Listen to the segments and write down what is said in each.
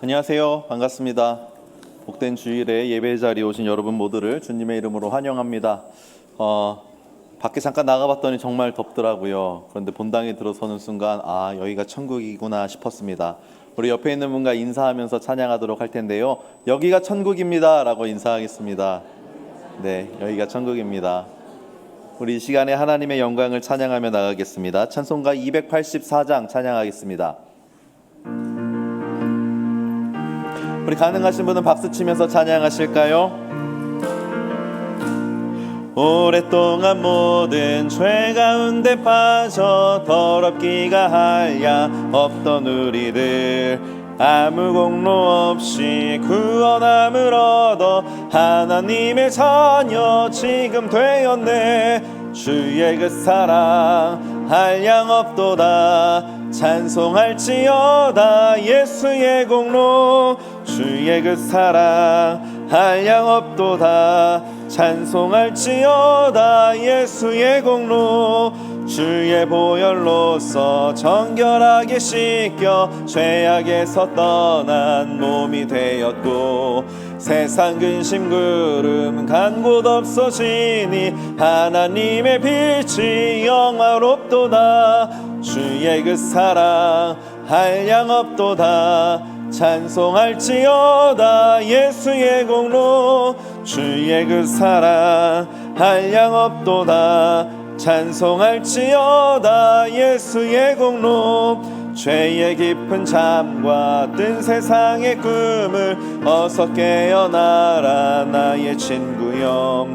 안녕하세요. 반갑습니다. 복된 주일에 예배 자리에 오신 여러분 모두를 주님의 이름으로 환영합니다. 밖에 잠깐 나가봤더니 정말 덥더라고요. 그런데 본당에 들어서는 순간 여기가 천국이구나 싶었습니다. 우리 옆에 있는 분과 인사하면서 찬양하도록 할 텐데요. 여기가 천국입니다 라고 인사하겠습니다. 네, 여기가 천국입니다. 우리 이 시간에 하나님의 영광을 찬양하며 나가겠습니다. 찬송가 284장 찬양하겠습니다. 우리 가능하신 분은 박수 치면서 찬양하실까요? 오랫동안 모든 죄 가운데 빠져 더럽기가 하야 없던 우리들 아무 공로 없이 구원함을 얻어 하나님의 자녀 지금 되었네. 주의 그 사랑 한량없도다. 찬송할지어다 예수의 공로. 주의 그 사랑 한량없도다. 찬송할지어다 예수의 공로. 주의 보혈로서 정결하게 씻겨 죄악에서 떠난 몸이 되었고 세상 근심 구름 간 곳 없어지니 하나님의 빛이 영화롭도다. 주의 그 사랑 한량없도다. 찬송할지어다 예수의 공로. 주의 그 사랑 한량없도다. 찬송할지어다 예수의 공로. 죄의 깊은 잠과 뜬 세상의 꿈을 어서 깨어나라 나의 친구여.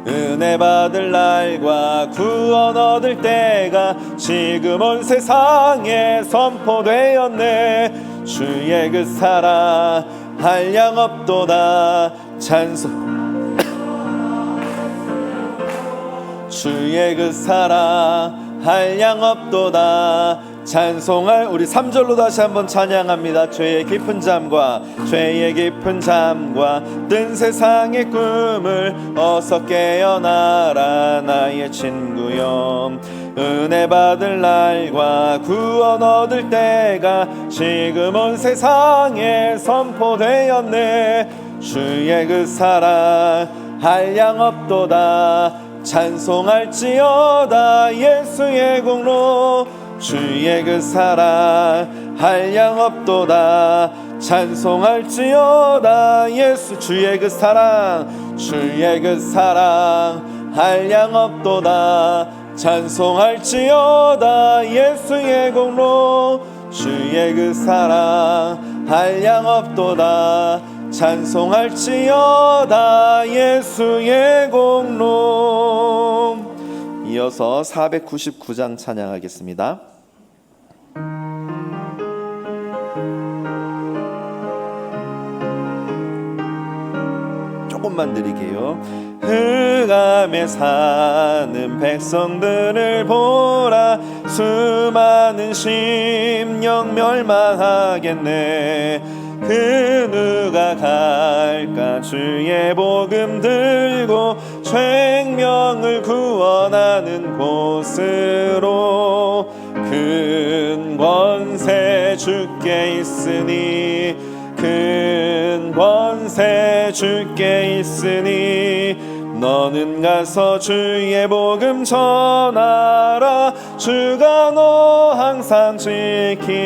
은혜 받을 날과 구원 얻을 때가 지금 온 세상에 선포되었네. 주의 그 사랑 한량없도다. 주의 그 사랑 한량없도다. 찬송할 우리 3절로 다시 한번 찬양합니다. 죄의 깊은 잠과 뜬 세상의 꿈을 어서 깨어나라 나의 친구여. 은혜 받을 날과 구원 얻을 때가 지금 온 세상에 선포되었네. 주의 그 사랑 한량없도다. 찬송할지어다 예수의 공로. 주의 그 사랑 한량없도다. 찬송할지어다 예수. 주의 그 사랑 한량없도다. 찬송할지어다 예수의 공로. 주의 그 사랑 한량없도다. 찬송할지어다 예수의 공로. 이어서 499장 찬양하겠습니다. 조금만 드리게요. 흑암에 사는 백성들을 보라. 수많은 심령 멸망하겠네. 그 누가 갈까 주의 복음 들고 생명을 구원하는 곳으로. 큰 권세 주께 있으니 큰 권세 주께 있으니 너는 가서 주의 복음 전하라. 주가 너 항상 지키리라.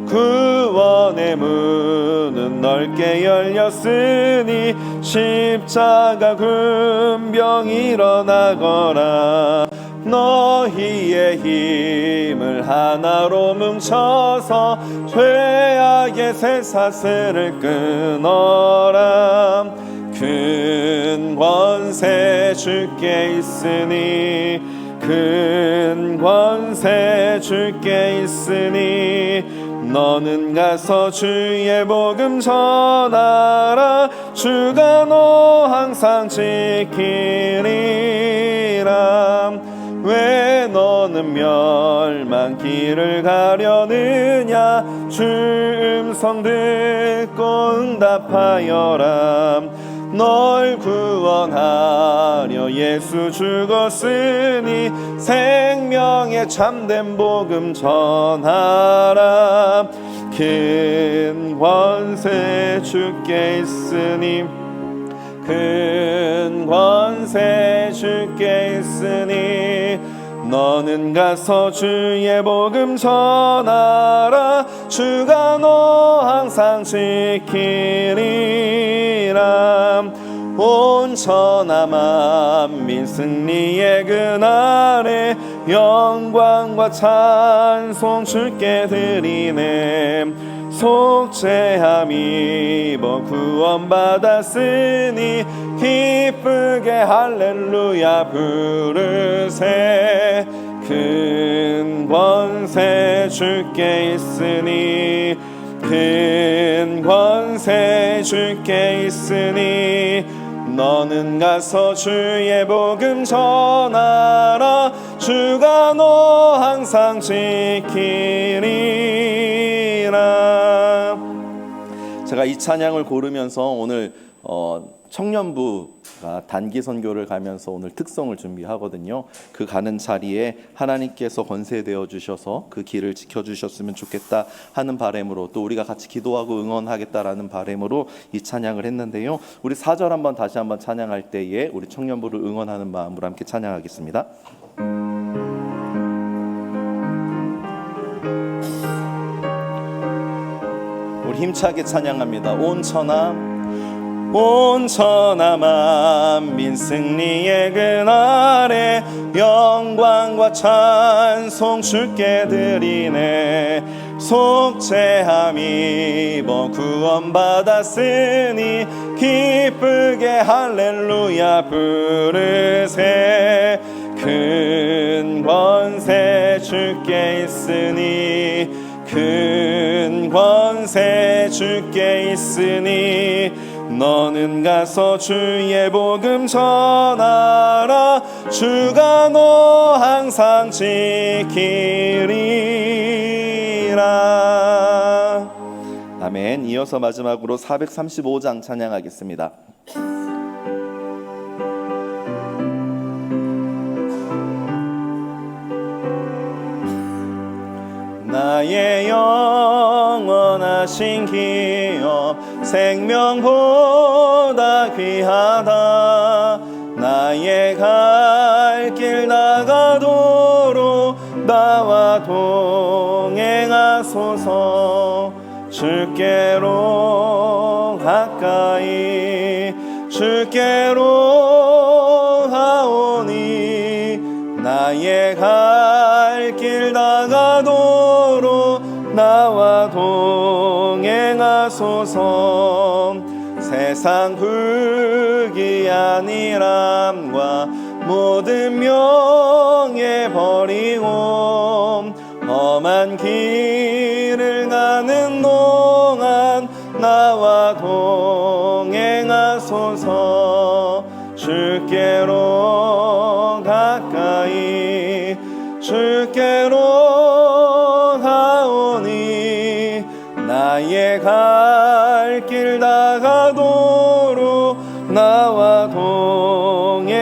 구원의 문은 넓게 열렸으니 십자가 군병 일어나거라. 너희의 힘을 하나로 뭉쳐서 죄악의 쇠사슬을 끊어라. 큰 권세 주께 있으니 큰 권세 주께 있으니 너는 가서 주의 복음 전하라. 주가 너 항상 지키리라. 왜 너는 멸망길을 가려느냐. 주 음성 듣고 응답하여라. 널 구원하려 예수 죽었으니 생명의 참된 복음 전하라. 큰 권세 주께 있으니 큰 권세 주께 있으니 너는 가서 주의 복음 전하라 주가 너 항상 지키리라 온 천하 만민 승리의 그날에 영광과 찬송 주께 드리네 속죄함 입어 구원받았으니 기쁘게 할렐루야 부르세 큰 권세 주께 있으니 큰 권세 주께 있으니 너는 가서 주의 복음 전하라 주가 너 항상 지키리라. 제가 이 찬양을 고르면서 오늘 청년부가 단기 선교를 가면서 오늘 특성을 준비하거든요. 그 가는 자리에 하나님께서 권세되어 주셔서 그 길을 지켜주셨으면 좋겠다 하는 바람으로 또 우리가 같이 기도하고 응원하겠다라는 바람으로 이 찬양을 했는데요. 우리 4절 한번 다시 한번 찬양할 때에 우리 청년부를 응원하는 마음으로 함께 찬양하겠습니다. 우리 힘차게 찬양합니다. 온 천하 만민 승리의 그날에 영광과 찬송 주께 드리네 속죄함 입어 구원받았으니 기쁘게 할렐루야 부르세 큰 권세 주께 있으니 큰 권세 주께 있으니 너는 가서 주의 복음 전하라 주가 너 항상 지키리라. 아멘. 이어서 마지막으로 435장 찬양하겠습니다. 나의 영원하신 기업 생명보다 귀하다 나의 갈 길 나가도록 나와 동행하소서 주께로 가까이 주께로 가오니 나의 갈 길 나가도록 나와 동행하소서 세상 불귀한 일함과 모든 명예 버리고 험한 길을 가는 동안 나와 동행하소서 주께로 가까이 주께로 가오니 나의 갈 길 나가도록 나와 동행하소서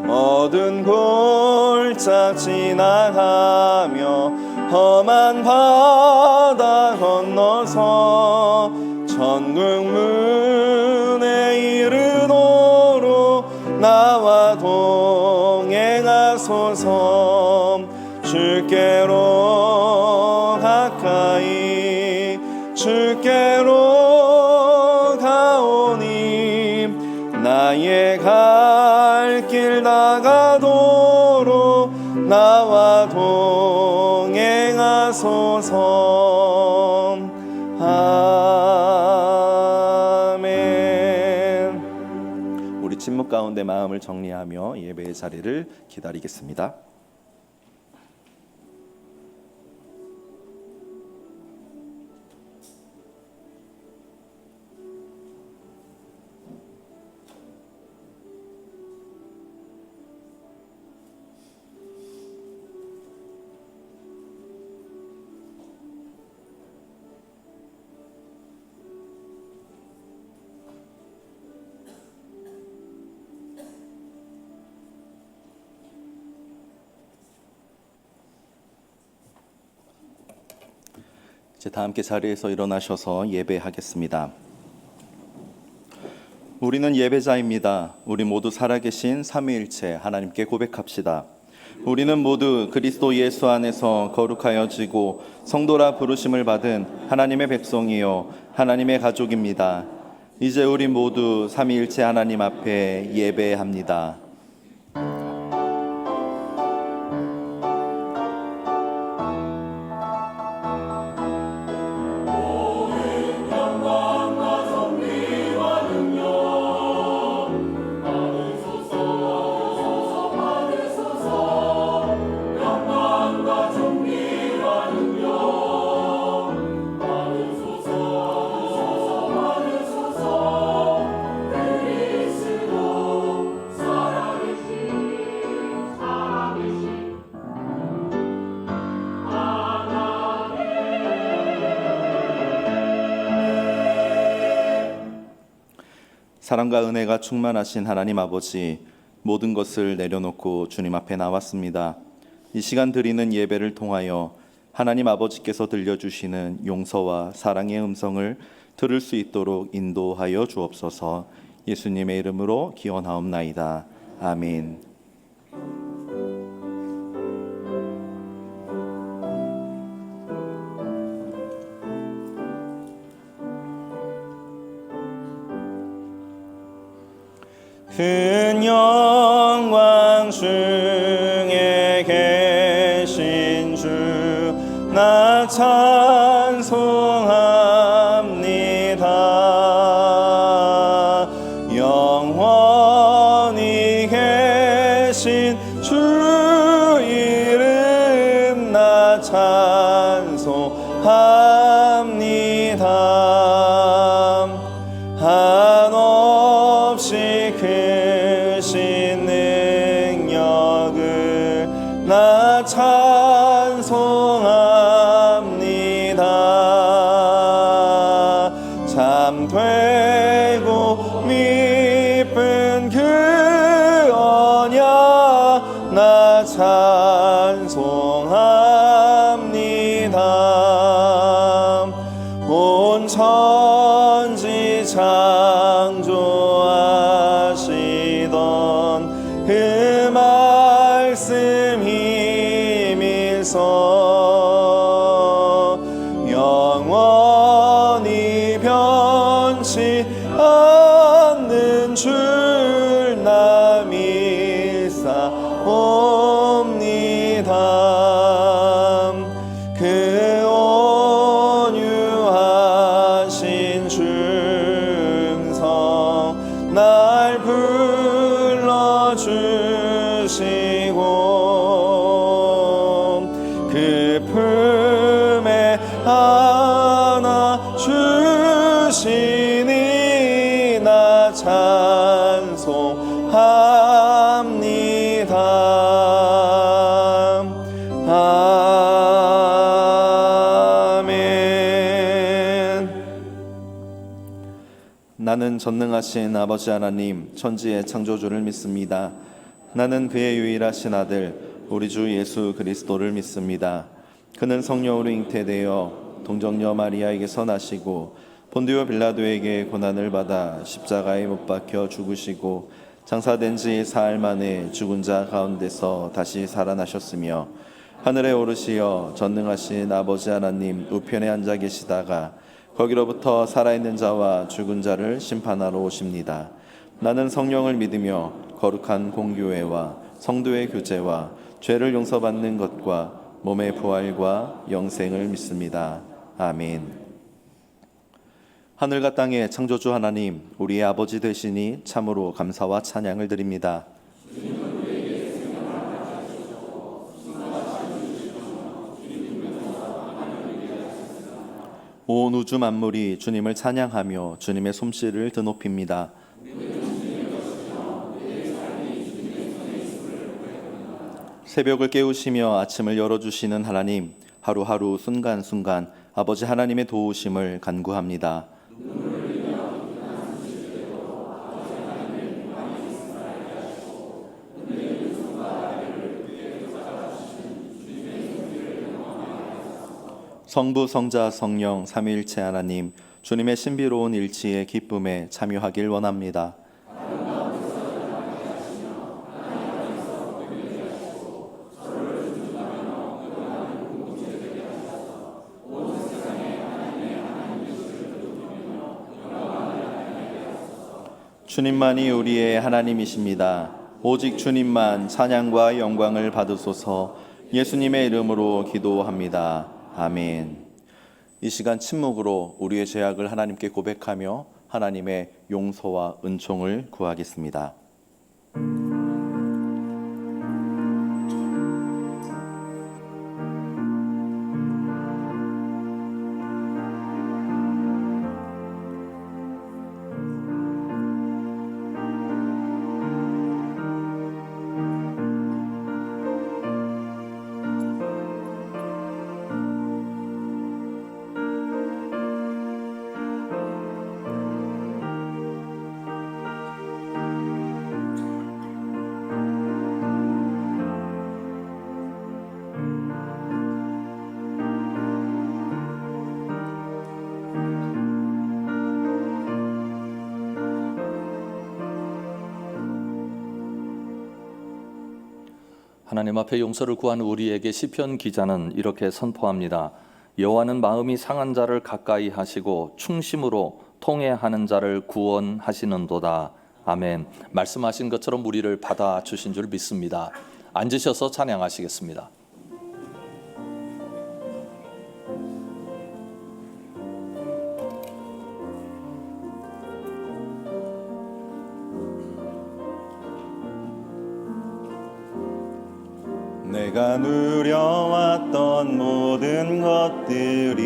어두운 골짜 지나가며 험한 바다 건너서 천국 문에 이르도록 나와 동행하소서 주께로 가까이 주께로 가오니 나의 갈 길 나가도록 나와 동행하소서. 아멘. 우리 침묵 가운데 마음을 정리하며 예배의 자리를 기다리겠습니다. 이제 다 함께 자리에서 일어나셔서 예배하겠습니다. 우리는 예배자입니다. 우리 모두 살아계신 삼위일체 하나님께 고백합시다. 우리는 모두 그리스도 예수 안에서 거룩하여지고 성도라 부르심을 받은 하나님의 백성이요 하나님의 가족입니다. 이제 우리 모두 삼위일체 하나님 앞에 예배합니다. 사랑과 은혜가 충만하신 하나님 아버지, 모든 것을 내려놓고 주님 앞에 나왔습니다. 이 시간 드리는 예배를 통하여 하나님 아버지께서 들려주시는 용서와 사랑의 음성을 들을 수 있도록 인도하여 주옵소서. 예수님의 이름으로 기원하옵나이다. 아멘. 큰 영광 중에 계신 주 나 찬송합니다. 영원히 계신 주 이름 나 찬송합니다. 한없이 크신 능력을 나 찬송합니다. 참되고 미쁜 그 언약 나 찬송합니다. 온 천지 창조하시던 그 말씀 힘입서 영원히 변치 않는 줄 나 믿사옵니다. 그 온유하신 중성 날 불러주시고 그 품에 안아 주시니 나 찬송합니다. 아멘. 나는 전능하신 아버지 하나님 천지의 창조주를 믿습니다. 나는 그의 유일하신 아들 우리 주 예수 그리스도를 믿습니다. 그는 성령으로 잉태되어 동정녀 마리아에게서 나시고 본디오 빌라도에게 고난을 받아 십자가에 못 박혀 죽으시고 장사된 지 사흘 만에 죽은 자 가운데서 다시 살아나셨으며 하늘에 오르시어 전능하신 아버지 하나님 우편에 앉아 계시다가 거기로부터 살아있는 자와 죽은 자를 심판하러 오십니다. 나는 성령을 믿으며 거룩한 공교회와 성도의 교제와 죄를 용서받는 것과 몸의 부활과 영생을 믿습니다. 아멘. 하늘과 땅의 창조주 하나님, 우리의 아버지 되시니 참으로 감사와 찬양을 드립니다. 온 우주 만물이 주님을 찬양하며 주님의 솜씨를 드높입니다. 새벽을 깨우시며 아침을 열어주시는 하나님, 하루하루 순간순간 아버지 하나님의 도우심을 간구합니다. 성부, 성자, 성령, 삼위일체 하나님, 주님의 신비로운 일치의 기쁨에 참여하길 원합니다. 주님만이 우리의 하나님이십니다. 오직 주님만 찬양과 영광을 받으소서. 예수님의 이름으로 기도합니다. 아멘. 이 시간 침묵으로 우리의 죄악을 하나님께 고백하며 하나님의 용서와 은총을 구하겠습니다. 하나님 앞에 용서를 구한 우리에게 시편 기자는 이렇게 선포합니다. 여호와는 마음이 상한 자를 가까이 하시고 충심으로 통회하는 자를 구원하시는도다. 아멘. 말씀하신 것처럼 우리를 받아주신 줄 믿습니다. 앉으셔서 찬양하시겠습니다. 내가 누려왔던 모든 것들이,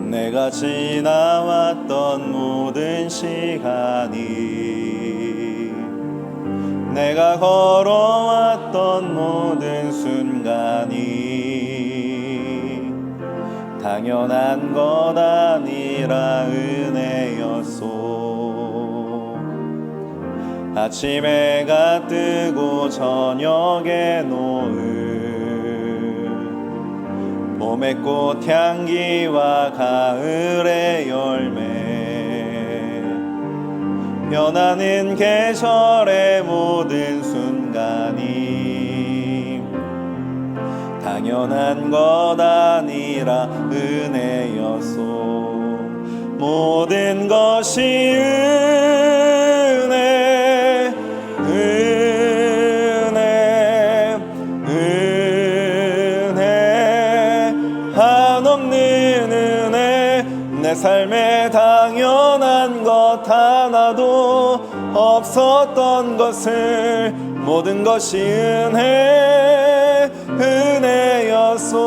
내가 지나왔던 모든 시간이, 내가 걸어왔던 모든 순간이 당연한 것 아니라 은혜였소. 아침 해가 뜨고 저녁에 노을, 봄의 꽃향기와 가을의 열매, 변하는 계절의 모든 순간이 당연한 것 아니라 은혜였소. 모든 것이 은혜, 은혜, 은혜, 한없는 은혜. 내 삶에 당연한 것 하나도 없었던 것을, 모든 것이 은혜, 은혜였소.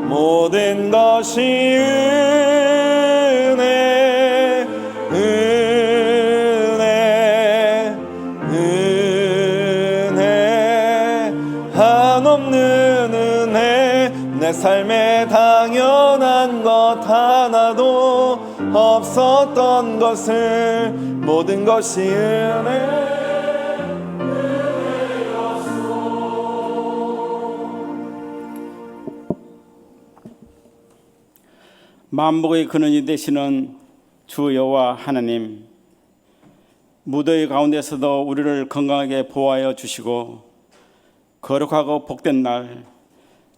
모든 것이 은혜, 은혜, 은혜, 한없는 은혜. 내 삶에 당연한 것 하나도 없었던 것을, 모든 것이 은혜. 만복의 근원이 되시는 주 여호와 하나님, 무더위 가운데서도 우리를 건강하게 보호하여 주시고 거룩하고 복된 날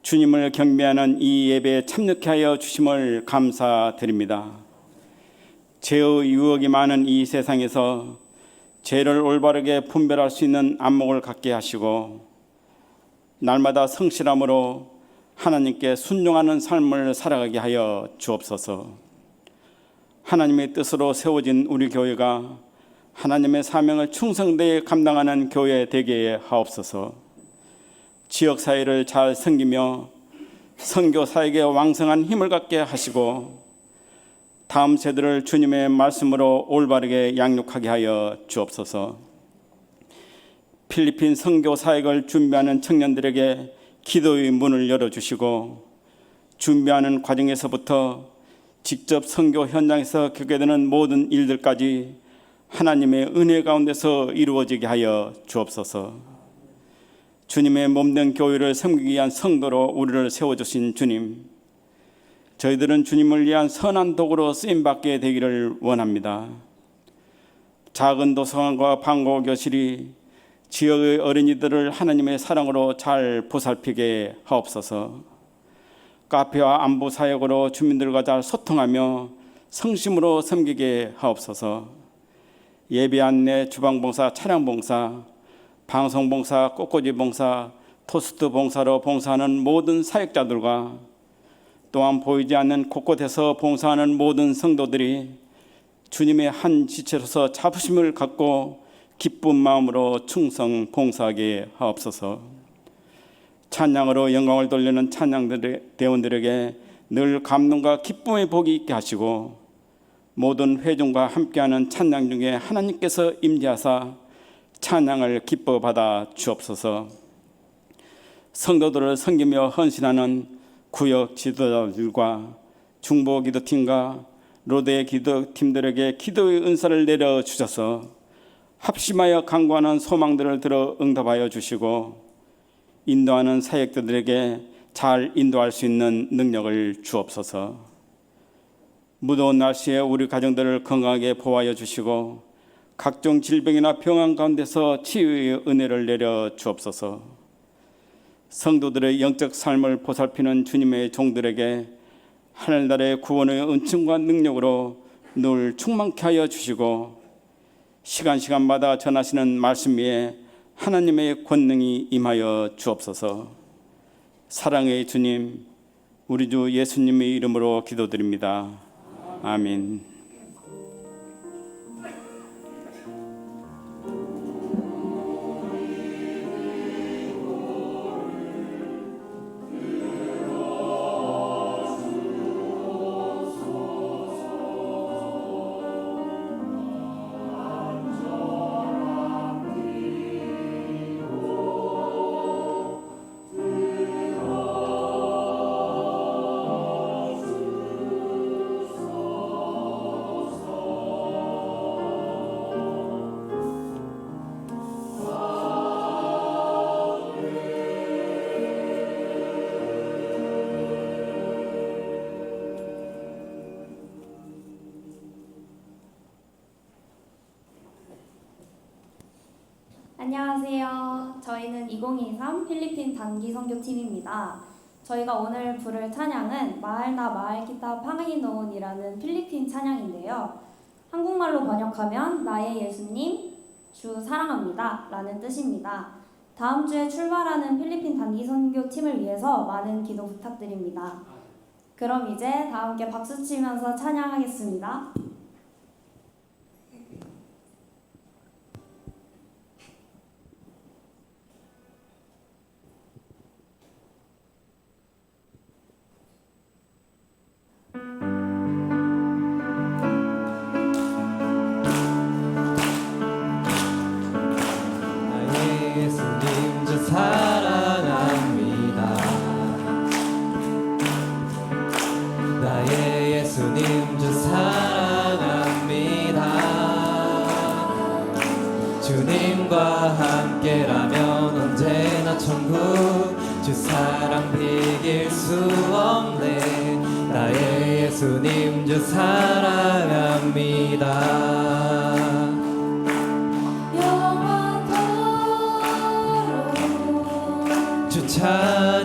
주님을 경배하는 이 예배에 참여케 하여 주심을 감사드립니다. 죄의 유혹이 많은 이 세상에서 죄를 올바르게 분별할 수 있는 안목을 갖게 하시고 날마다 성실함으로 하나님께 순종하는 삶을 살아가게 하여 주옵소서. 하나님의 뜻으로 세워진 우리 교회가 하나님의 사명을 충성되게 감당하는 교회 되게 하옵소서. 지역사회를 잘 섬기며 선교사에게 왕성한 힘을 갖게 하시고 다음 세대를 주님의 말씀으로 올바르게 양육하게 하여 주옵소서. 필리핀 선교 사역을 준비하는 청년들에게 기도의 문을 열어주시고 준비하는 과정에서부터 직접 선교 현장에서 겪게 되는 모든 일들까지 하나님의 은혜 가운데서 이루어지게 하여 주옵소서. 주님의 몸된 교회를 섬기기 위한 성도로 우리를 세워주신 주님, 저희들은 주님을 위한 선한 도구로 쓰임받게 되기를 원합니다. 작은 도서관과 방과 교실이 지역의 어린이들을 하나님의 사랑으로 잘 보살피게 하옵소서. 카페와 안부 사역으로 주민들과 잘 소통하며 성심으로 섬기게 하옵소서. 예배 안내, 주방봉사, 차량봉사, 방송봉사, 꽃꽂이 봉사, 토스트 봉사로 봉사하는 모든 사역자들과 또한 보이지 않는 곳곳에서 봉사하는 모든 성도들이 주님의 한 지체로서 자부심을 갖고 기쁜 마음으로 충성 봉사하게 하옵소서. 찬양으로 영광을 돌리는 찬양대원들에게 늘 감동과 기쁨의 복이 있게 하시고 모든 회중과 함께하는 찬양 중에 하나님께서 임재하사 찬양을 기뻐 받아 주옵소서. 성도들을 섬기며 헌신하는 구역 지도자들과 중보 기도팀과 로대 기도팀들에게 기도의 은사를 내려 주셔서 합심하여 간구하는 소망들을 들어 응답하여 주시고 인도하는 사역자들에게 잘 인도할 수 있는 능력을 주옵소서. 무더운 날씨에 우리 가정들을 건강하게 보호하여 주시고 각종 질병이나 병환 가운데서 치유의 은혜를 내려 주옵소서. 성도들의 영적 삶을 보살피는 주님의 종들에게 하늘나라의 구원의 은총과 능력으로 늘 충만케 하여 주시고 시간마다 전하시는 말씀 위에 하나님의 권능이 임하여 주옵소서. 사랑의 주님, 우리 주 예수님의 이름으로 기도드립니다. 아멘. 안녕하세요. 저희는 2023 필리핀 단기 선교팀입니다. 저희가 오늘 부를 찬양은 마할나 마할키타 팡이노운이라는 필리핀 찬양인데요. 한국말로 번역하면 나의 예수님, 주 사랑합니다 라는 뜻입니다. 다음 주에 출발하는 필리핀 단기 선교팀을 위해서 많은 기도 부탁드립니다. 그럼 이제 다 함께 박수 치면서 찬양하겠습니다. 예수님 주 사랑합니다. 나의 예수님 주 사랑합니다. 주님과 함께라면 언제나 천국, 주 사랑 비길 수 없네. 나의 예수님 주 사랑합니다. 주 찬양합니다.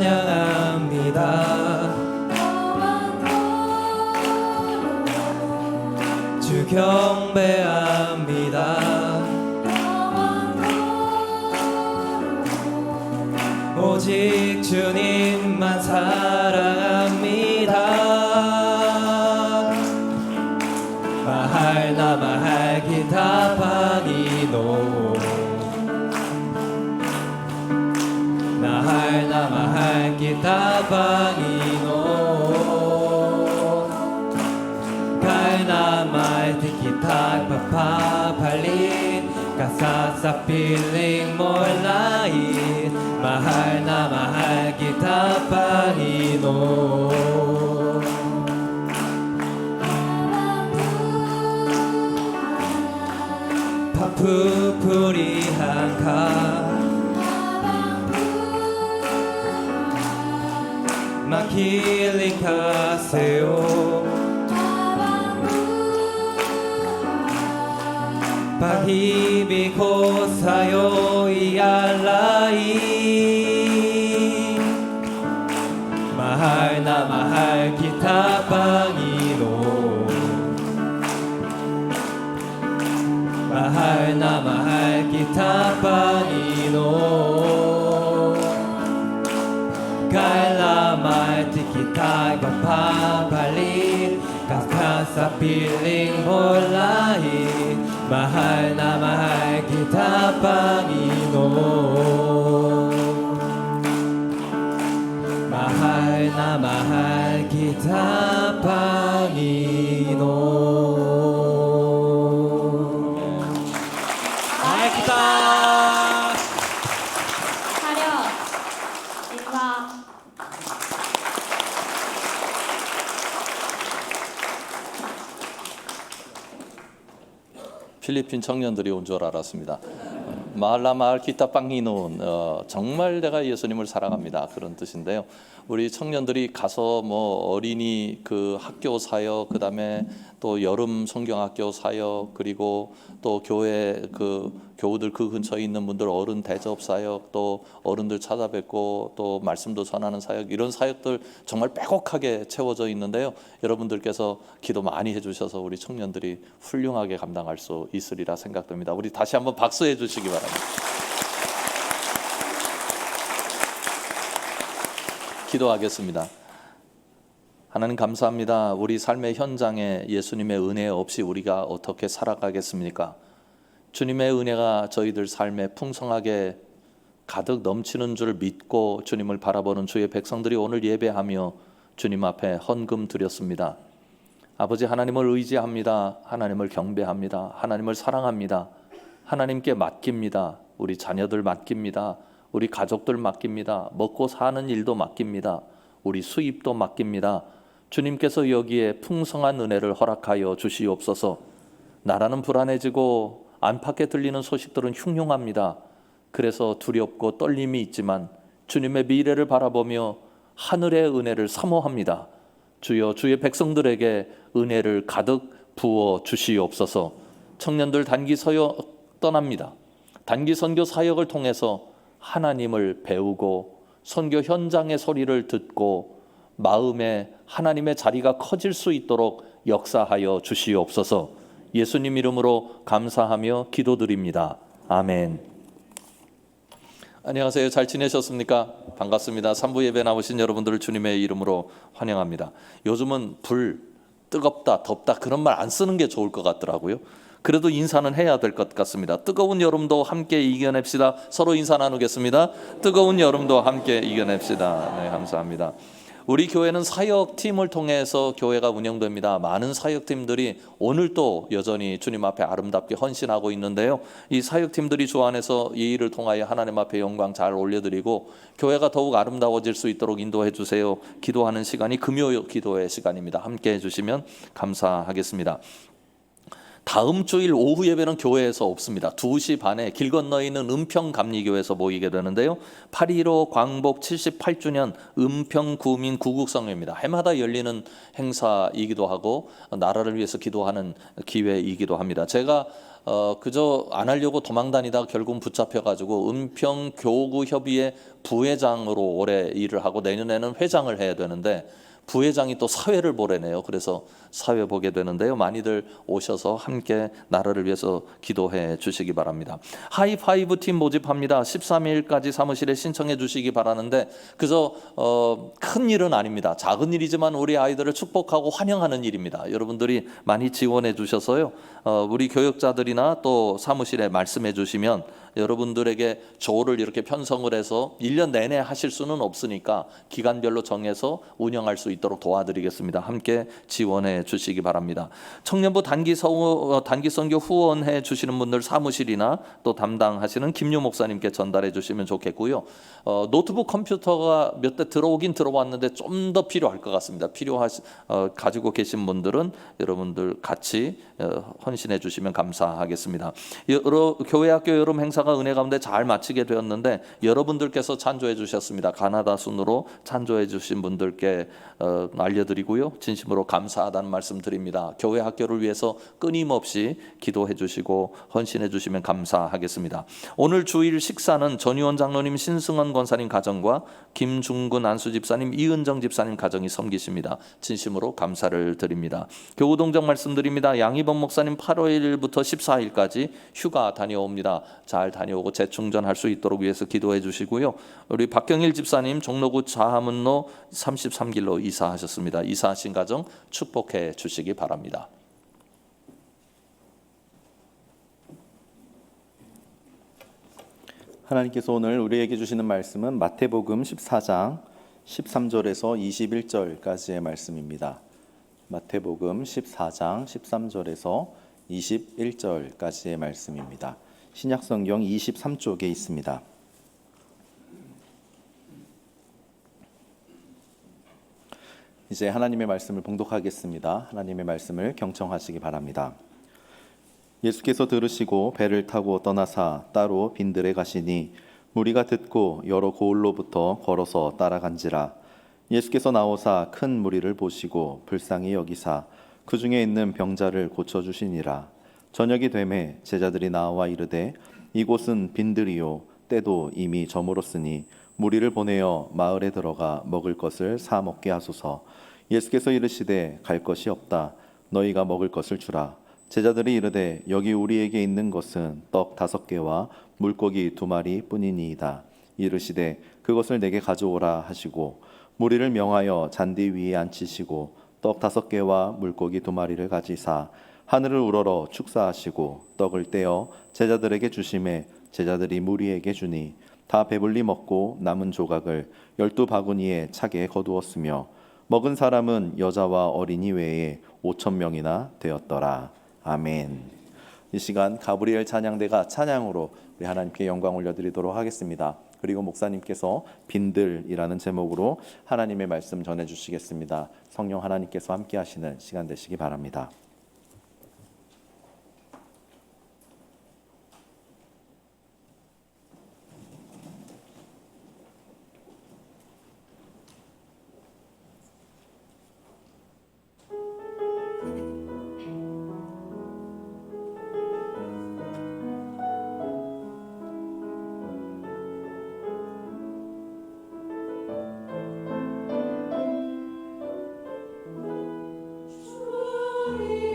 주 경배합니다. 오직 주님만 사랑합니다. 마할나 마할키타 팡이노운, 마할나 마할키타 팡이노운, 갈나 마할티키타 파파팔린, 가사사 필링 몰라인, 마할나 마할키타 팡이노운. 파푸푸리 한카, 힐링 가세요 바히비 고사요 이알라이 마할나 마할 기타방이노 마할나 마할 기타방이노 갈라 말 티키타이 바파발리 카스카사 필링 몰라이 mahal na mahal kita Panginoon mahal na mahal kita Panginoon mahal kita 차렷 인사. 필리핀 청년들이 온 줄 알았습니다. 마할라 마할 기타 빵히노 정말 내가 예수님을 사랑합니다 그런 뜻인데요. 우리 청년들이 가서 뭐 어린이 그 학교 사역, 그다음에 또 여름 성경학교 사역, 그리고 또 교회 그 교우들 그 근처에 있는 분들 어른 대접 사역, 또 어른들 찾아뵙고 또 말씀도 전하는 사역, 이런 사역들 정말 빼곡하게 채워져 있는데요. 여러분들께서 기도 많이 해주셔서 우리 청년들이 훌륭하게 감당할 수 있으리라 생각됩니다. 우리 다시 한번 박수해 주시기 바랍니다. 기도하겠습니다. 하나님 감사합니다. 우리 삶의 현장에 예수님의 은혜 없이 우리가 어떻게 살아가겠습니까? 주님의 은혜가 저희들 삶에 풍성하게 가득 넘치는 줄 믿고 주님을 바라보는 주의 백성들이 오늘 예배하며 주님 앞에 헌금 드렸습니다. 아버지, 하나님을 의지합니다. 하나님을 경배합니다. 하나님을 사랑합니다. 하나님께 맡깁니다. 우리 자녀들 맡깁니다. 우리 가족들 맡깁니다. 먹고 사는 일도 맡깁니다. 우리 수입도 맡깁니다. 주님께서 여기에 풍성한 은혜를 허락하여 주시옵소서. 나라는 불안해지고 안팎에 들리는 소식들은 흉흉합니다. 그래서 두렵고 떨림이 있지만 주님의 미래를 바라보며 하늘의 은혜를 사모합니다. 주여, 주의 백성들에게 은혜를 가득 부어 주시옵소서. 청년들 단기 서역 떠납니다. 단기 선교 사역을 통해서 하나님을 배우고 선교 현장의 소리를 듣고 마음에 하나님의 자리가 커질 수 있도록 역사하여 주시옵소서. 예수님 이름으로 감사하며 기도드립니다. 아멘. 안녕하세요. 잘 지내셨습니까? 반갑습니다. 3부 예배 나오신 여러분들을 주님의 이름으로 환영합니다. 요즘은 불, 뜨겁다, 덥다 그런 말 안 쓰는 게 좋을 것 같더라고요. 그래도 인사는 해야 될 것 같습니다. 뜨거운 여름도 함께 이겨냅시다. 서로 인사 나누겠습니다. 뜨거운 여름도 함께 이겨냅시다. 네, 감사합니다. 우리 교회는 사역팀을 통해서 교회가 운영됩니다. 많은 사역팀들이 오늘 또 여전히 주님 앞에 아름답게 헌신하고 있는데요. 이 사역팀들이 주 안에서 이 일을 통하여 하나님 앞에 영광 잘 올려드리고 교회가 더욱 아름다워질 수 있도록 인도해 주세요. 기도하는 시간이 금요 기도의 시간입니다. 함께 해주시면 감사하겠습니다. 다음 주일 오후 예배는 교회에서 없습니다. 2시 반에 길 건너에 있는 은평감리교회에서 모이게 되는데요. 8.15 광복 78주년 은평구민 구국성회입니다. 해마다 열리는 행사이기도 하고 나라를 위해서 기도하는 기회이기도 합니다. 제가 그저 안 하려고 도망다니다가 결국은 붙잡혀가지고 은평교구협의회 부회장으로 올해 일을 하고 내년에는 회장을 해야 되는데 부회장이 또 사회를 보내네요. 그래서 사회 보게 되는데요. 많이들 오셔서 함께 나라를 위해서 기도해 주시기 바랍니다. 하이파이브 팀 모집합니다. 13일까지 사무실에 신청해 주시기 바라는데 그저 큰 일은 아닙니다. 작은 일이지만 우리 아이들을 축복하고 환영하는 일입니다. 여러분들이 많이 지원해 주셔서요. 우리 교역자들이나 또 사무실에 말씀해 주시면 여러분들에게 조를 이렇게 편성을 해서 1년 내내 하실 수는 없으니까 기간별로 정해서 운영할 수 있도록 도와드리겠습니다. 함께 지원해 주시기 바랍니다. 청년부 단기 선교 후원해 주시는 분들 사무실이나 또 담당하시는 김유 목사님께 전달해 주시면 좋겠고요. 노트북 컴퓨터가 몇 대 들어오긴 들어왔는데 좀 더 필요할 것 같습니다. 가지고 계신 분들은 여러분들 같이 헌신해 주시면 감사하겠습니다. 교회 학교 여름 행사 행사가 은혜 가운데 잘 마치게 되었는데 여러분들께서 찬조해 주셨습니다. 가나다 순으로 찬조해 주신 분들께 알려드리고요. 진심으로 감사하다는 말씀 드립니다. 교회 학교를 위해서 끊임없이 기도해 주시고 헌신해 주시면 감사하겠습니다. 오늘 주일 식사는 전유원 장로님, 신승원 권사님 가정과 김중근 안수 집사님, 이은정 집사님 가정이 섬기십니다. 진심으로 감사를 드립니다. 교우동정 말씀드립니다. 양희범 목사님 8일부터 14일까지 휴가 다녀옵니다. 잘 다녀오고 재충전할 수 있도록 위해서 기도해 주시고요. 우리 박경일 집사님 종로구 좌하문로 33길로 이사하셨습니다. 이사하신 가정 축복해 주시기 바랍니다. 하나님께서 오늘 우리에게 주시는 말씀은 마태복음 14장 13절에서 21절까지의 말씀입니다. 마태복음 14장 13절에서 21절까지의 말씀입니다. 신약성경 23쪽에 있습니다. 이제 하나님의 말씀을 봉독하겠습니다. 하나님의 말씀을 경청하시기 바랍니다. 예수께서 들으시고 배를 타고 떠나사 따로 빈들에 가시니 무리가 듣고 여러 고을로부터 걸어서 따라간지라. 예수께서 나오사 큰 무리를 보시고 불쌍히 여기사 그 중에 있는 병자를 고쳐주시니라. 저녁이 되매 제자들이 나와 이르되 이곳은 빈들이요 때도 이미 저물었으니 무리를 보내어 마을에 들어가 먹을 것을 사 먹게 하소서. 예수께서 이르시되 갈 것이 없다. 너희가 먹을 것을 주라. 제자들이 이르되 여기 우리에게 있는 것은 떡 5개와 물고기 2마리 뿐이니이다. 이르시되 그것을 내게 가져오라 하시고 무리를 명하여 잔디 위에 앉히시고 떡 5개와 물고기 2마리를 가지사 하늘을 우러러 축사하시고 떡을 떼어 제자들에게 주시매 제자들이 무리에게 주니 다 배불리 먹고 남은 조각을 12바구니에 차게 거두었으며 먹은 사람은 여자와 어린이 외에 5,000명이나 되었더라. 아멘. 이 시간 가브리엘 찬양대가 찬양으로 우리 하나님께 영광 올려드리도록 하겠습니다. 그리고 목사님께서 빈들이라는 제목으로 하나님의 말씀 전해주시겠습니다. 성령 하나님께서 함께 하시는 시간 되시기 바랍니다. Glory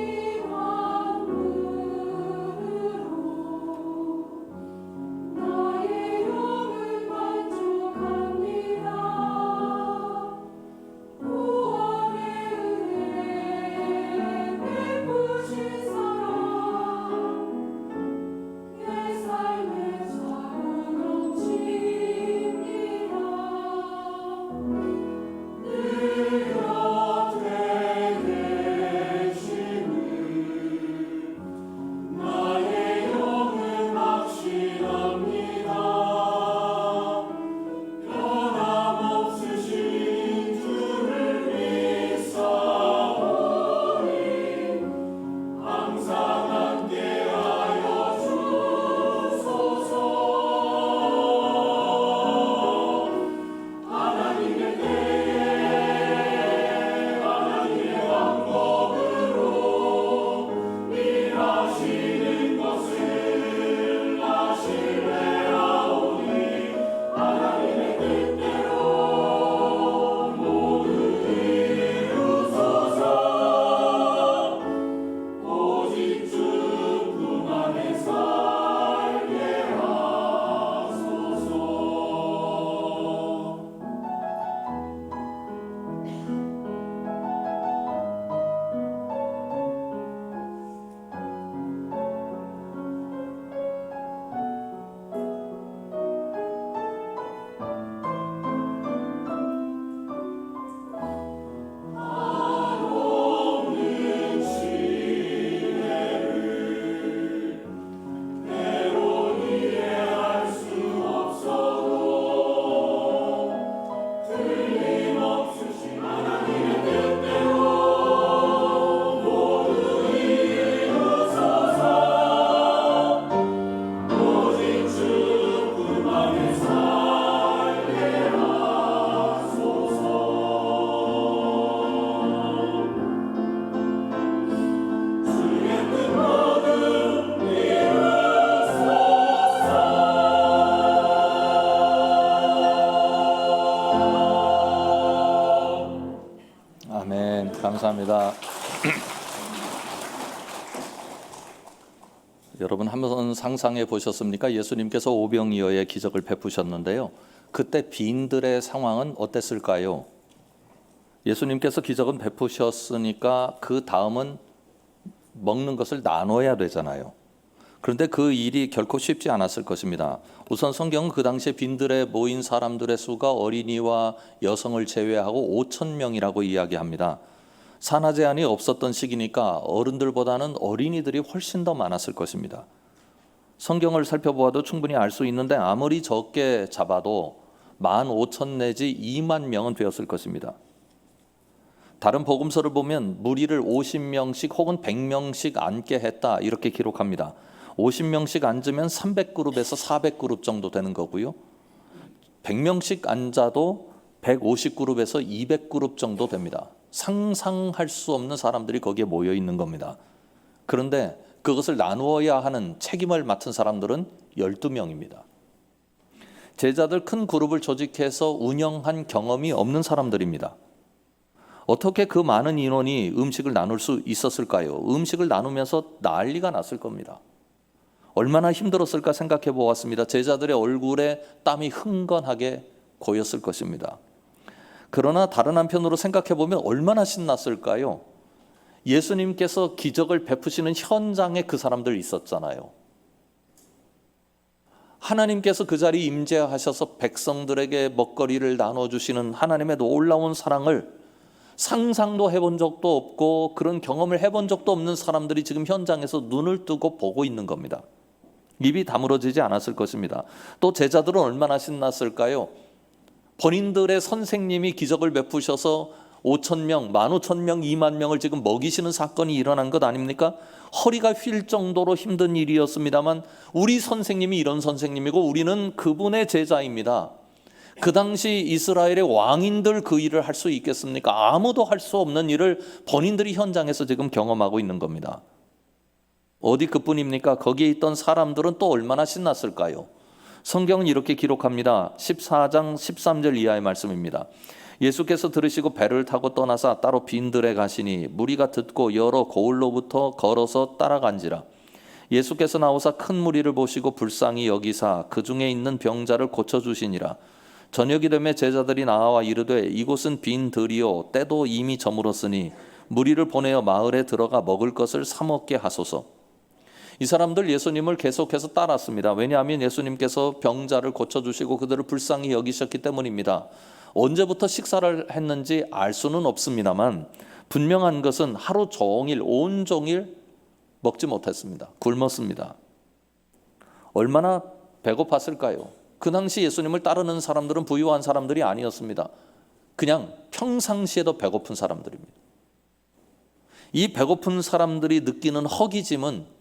감사합니다. 여러분 한번 상상해 보셨습니까? 예수님께서 오병이어의 기적을 베푸셨는데요. 그때 빈들의 상황은 어땠을까요? 예수님께서 기적은 베푸셨으니까 그 다음은 먹는 것을 나눠야 되잖아요. 그런데 그 일이 결코 쉽지 않았을 것입니다. 우선 성경은 그 당시에 빈들에 모인 사람들의 수가 어린이와 여성을 제외하고 5,000명이라고 이야기합니다. 산하 제한이 없었던 시기니까 어른들보다는 어린이들이 훨씬 더 많았을 것입니다. 성경을 살펴보아도 충분히 알 수 있는데 아무리 적게 잡아도 15,000 내지 2만 명은 되었을 것입니다. 다른 복음서를 보면 무리를 50명씩 혹은 100명씩 앉게 했다 이렇게 기록합니다. 50명씩 앉으면 300그룹에서 400그룹 정도 되는 거고요. 100명씩 앉아도 150그룹에서 200그룹 정도 됩니다. 상상할 수 없는 사람들이 거기에 모여 있는 겁니다. 그런데 그것을 나누어야 하는 책임을 맡은 사람들은 12명입니다. 제자들 큰 그룹을 조직해서 운영한 경험이 없는 사람들입니다. 어떻게 그 많은 인원이 음식을 나눌 수 있었을까요? 음식을 나누면서 난리가 났을 겁니다. 얼마나 힘들었을까 생각해 보았습니다. 제자들의 얼굴에 땀이 흥건하게 고였을 것입니다. 그러나 다른 한편으로 생각해 보면 얼마나 신났을까요? 예수님께서 기적을 베푸시는 현장에 그 사람들 있었잖아요. 하나님께서 그 자리에 임재하셔서 백성들에게 먹거리를 나눠주시는 하나님의 놀라운 사랑을 상상도 해본 적도 없고 그런 경험을 해본 적도 없는 사람들이 지금 현장에서 눈을 뜨고 보고 있는 겁니다. 입이 다물어지지 않았을 것입니다. 또 제자들은 얼마나 신났을까요? 본인들의 선생님이 기적을 베푸셔서 5,000명, 15,000명, 2만 명을 지금 먹이시는 사건이 일어난 것 아닙니까? 허리가 휠 정도로 힘든 일이었습니다만 우리 선생님이 이런 선생님이고 우리는 그분의 제자입니다. 그 당시 이스라엘의 왕인들 그 일을 할 수 있겠습니까? 아무도 할 수 없는 일을 본인들이 현장에서 지금 경험하고 있는 겁니다. 어디 그뿐입니까? 거기에 있던 사람들은 또 얼마나 신났을까요? 성경은 이렇게 기록합니다. 14장 13절 이하의 말씀입니다. 예수께서 들으시고 배를 타고 떠나사 따로 빈들에 가시니 무리가 듣고 여러 고을로부터 걸어서 따라간지라. 예수께서 나오사 큰 무리를 보시고 불쌍히 여기사 그 중에 있는 병자를 고쳐주시니라. 저녁이 되매 제자들이 나와 이르되 이곳은 빈 들이요 때도 이미 저물었으니 무리를 보내어 마을에 들어가 먹을 것을 사 먹게 하소서. 이 사람들 예수님을 계속해서 따랐습니다. 왜냐하면 예수님께서 병자를 고쳐주시고 그들을 불쌍히 여기셨기 때문입니다. 언제부터 식사를 했는지 알 수는 없습니다만 분명한 것은 하루 종일 온종일 먹지 못했습니다. 굶었습니다. 얼마나 배고팠을까요? 그 당시 예수님을 따르는 사람들은 부유한 사람들이 아니었습니다. 그냥 평상시에도 배고픈 사람들입니다. 이 배고픈 사람들이 느끼는 허기짐은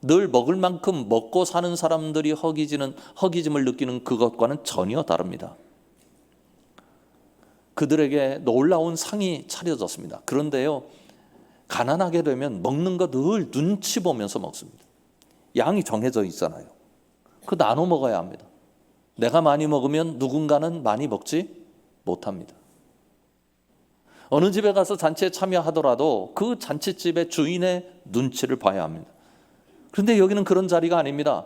늘 먹을 만큼 먹고 사는 사람들이 허기짐을 느끼는 그것과는 전혀 다릅니다. 그들에게 놀라운 상이 차려졌습니다. 그런데요, 가난하게 되면 먹는 거 늘 눈치 보면서 먹습니다. 양이 정해져 있잖아요. 그 나눠 먹어야 합니다. 내가 많이 먹으면 누군가는 많이 먹지 못합니다. 어느 집에 가서 잔치에 참여하더라도 그 잔치집의 주인의 눈치를 봐야 합니다. 그런데 여기는 그런 자리가 아닙니다.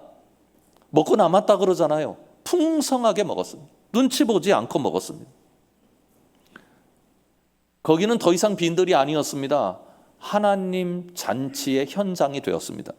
먹고 남았다 그러잖아요. 풍성하게 먹었습니다. 눈치 보지 않고 먹었습니다. 거기는 더 이상 빈들이 아니었습니다. 하나님 잔치의 현장이 되었습니다.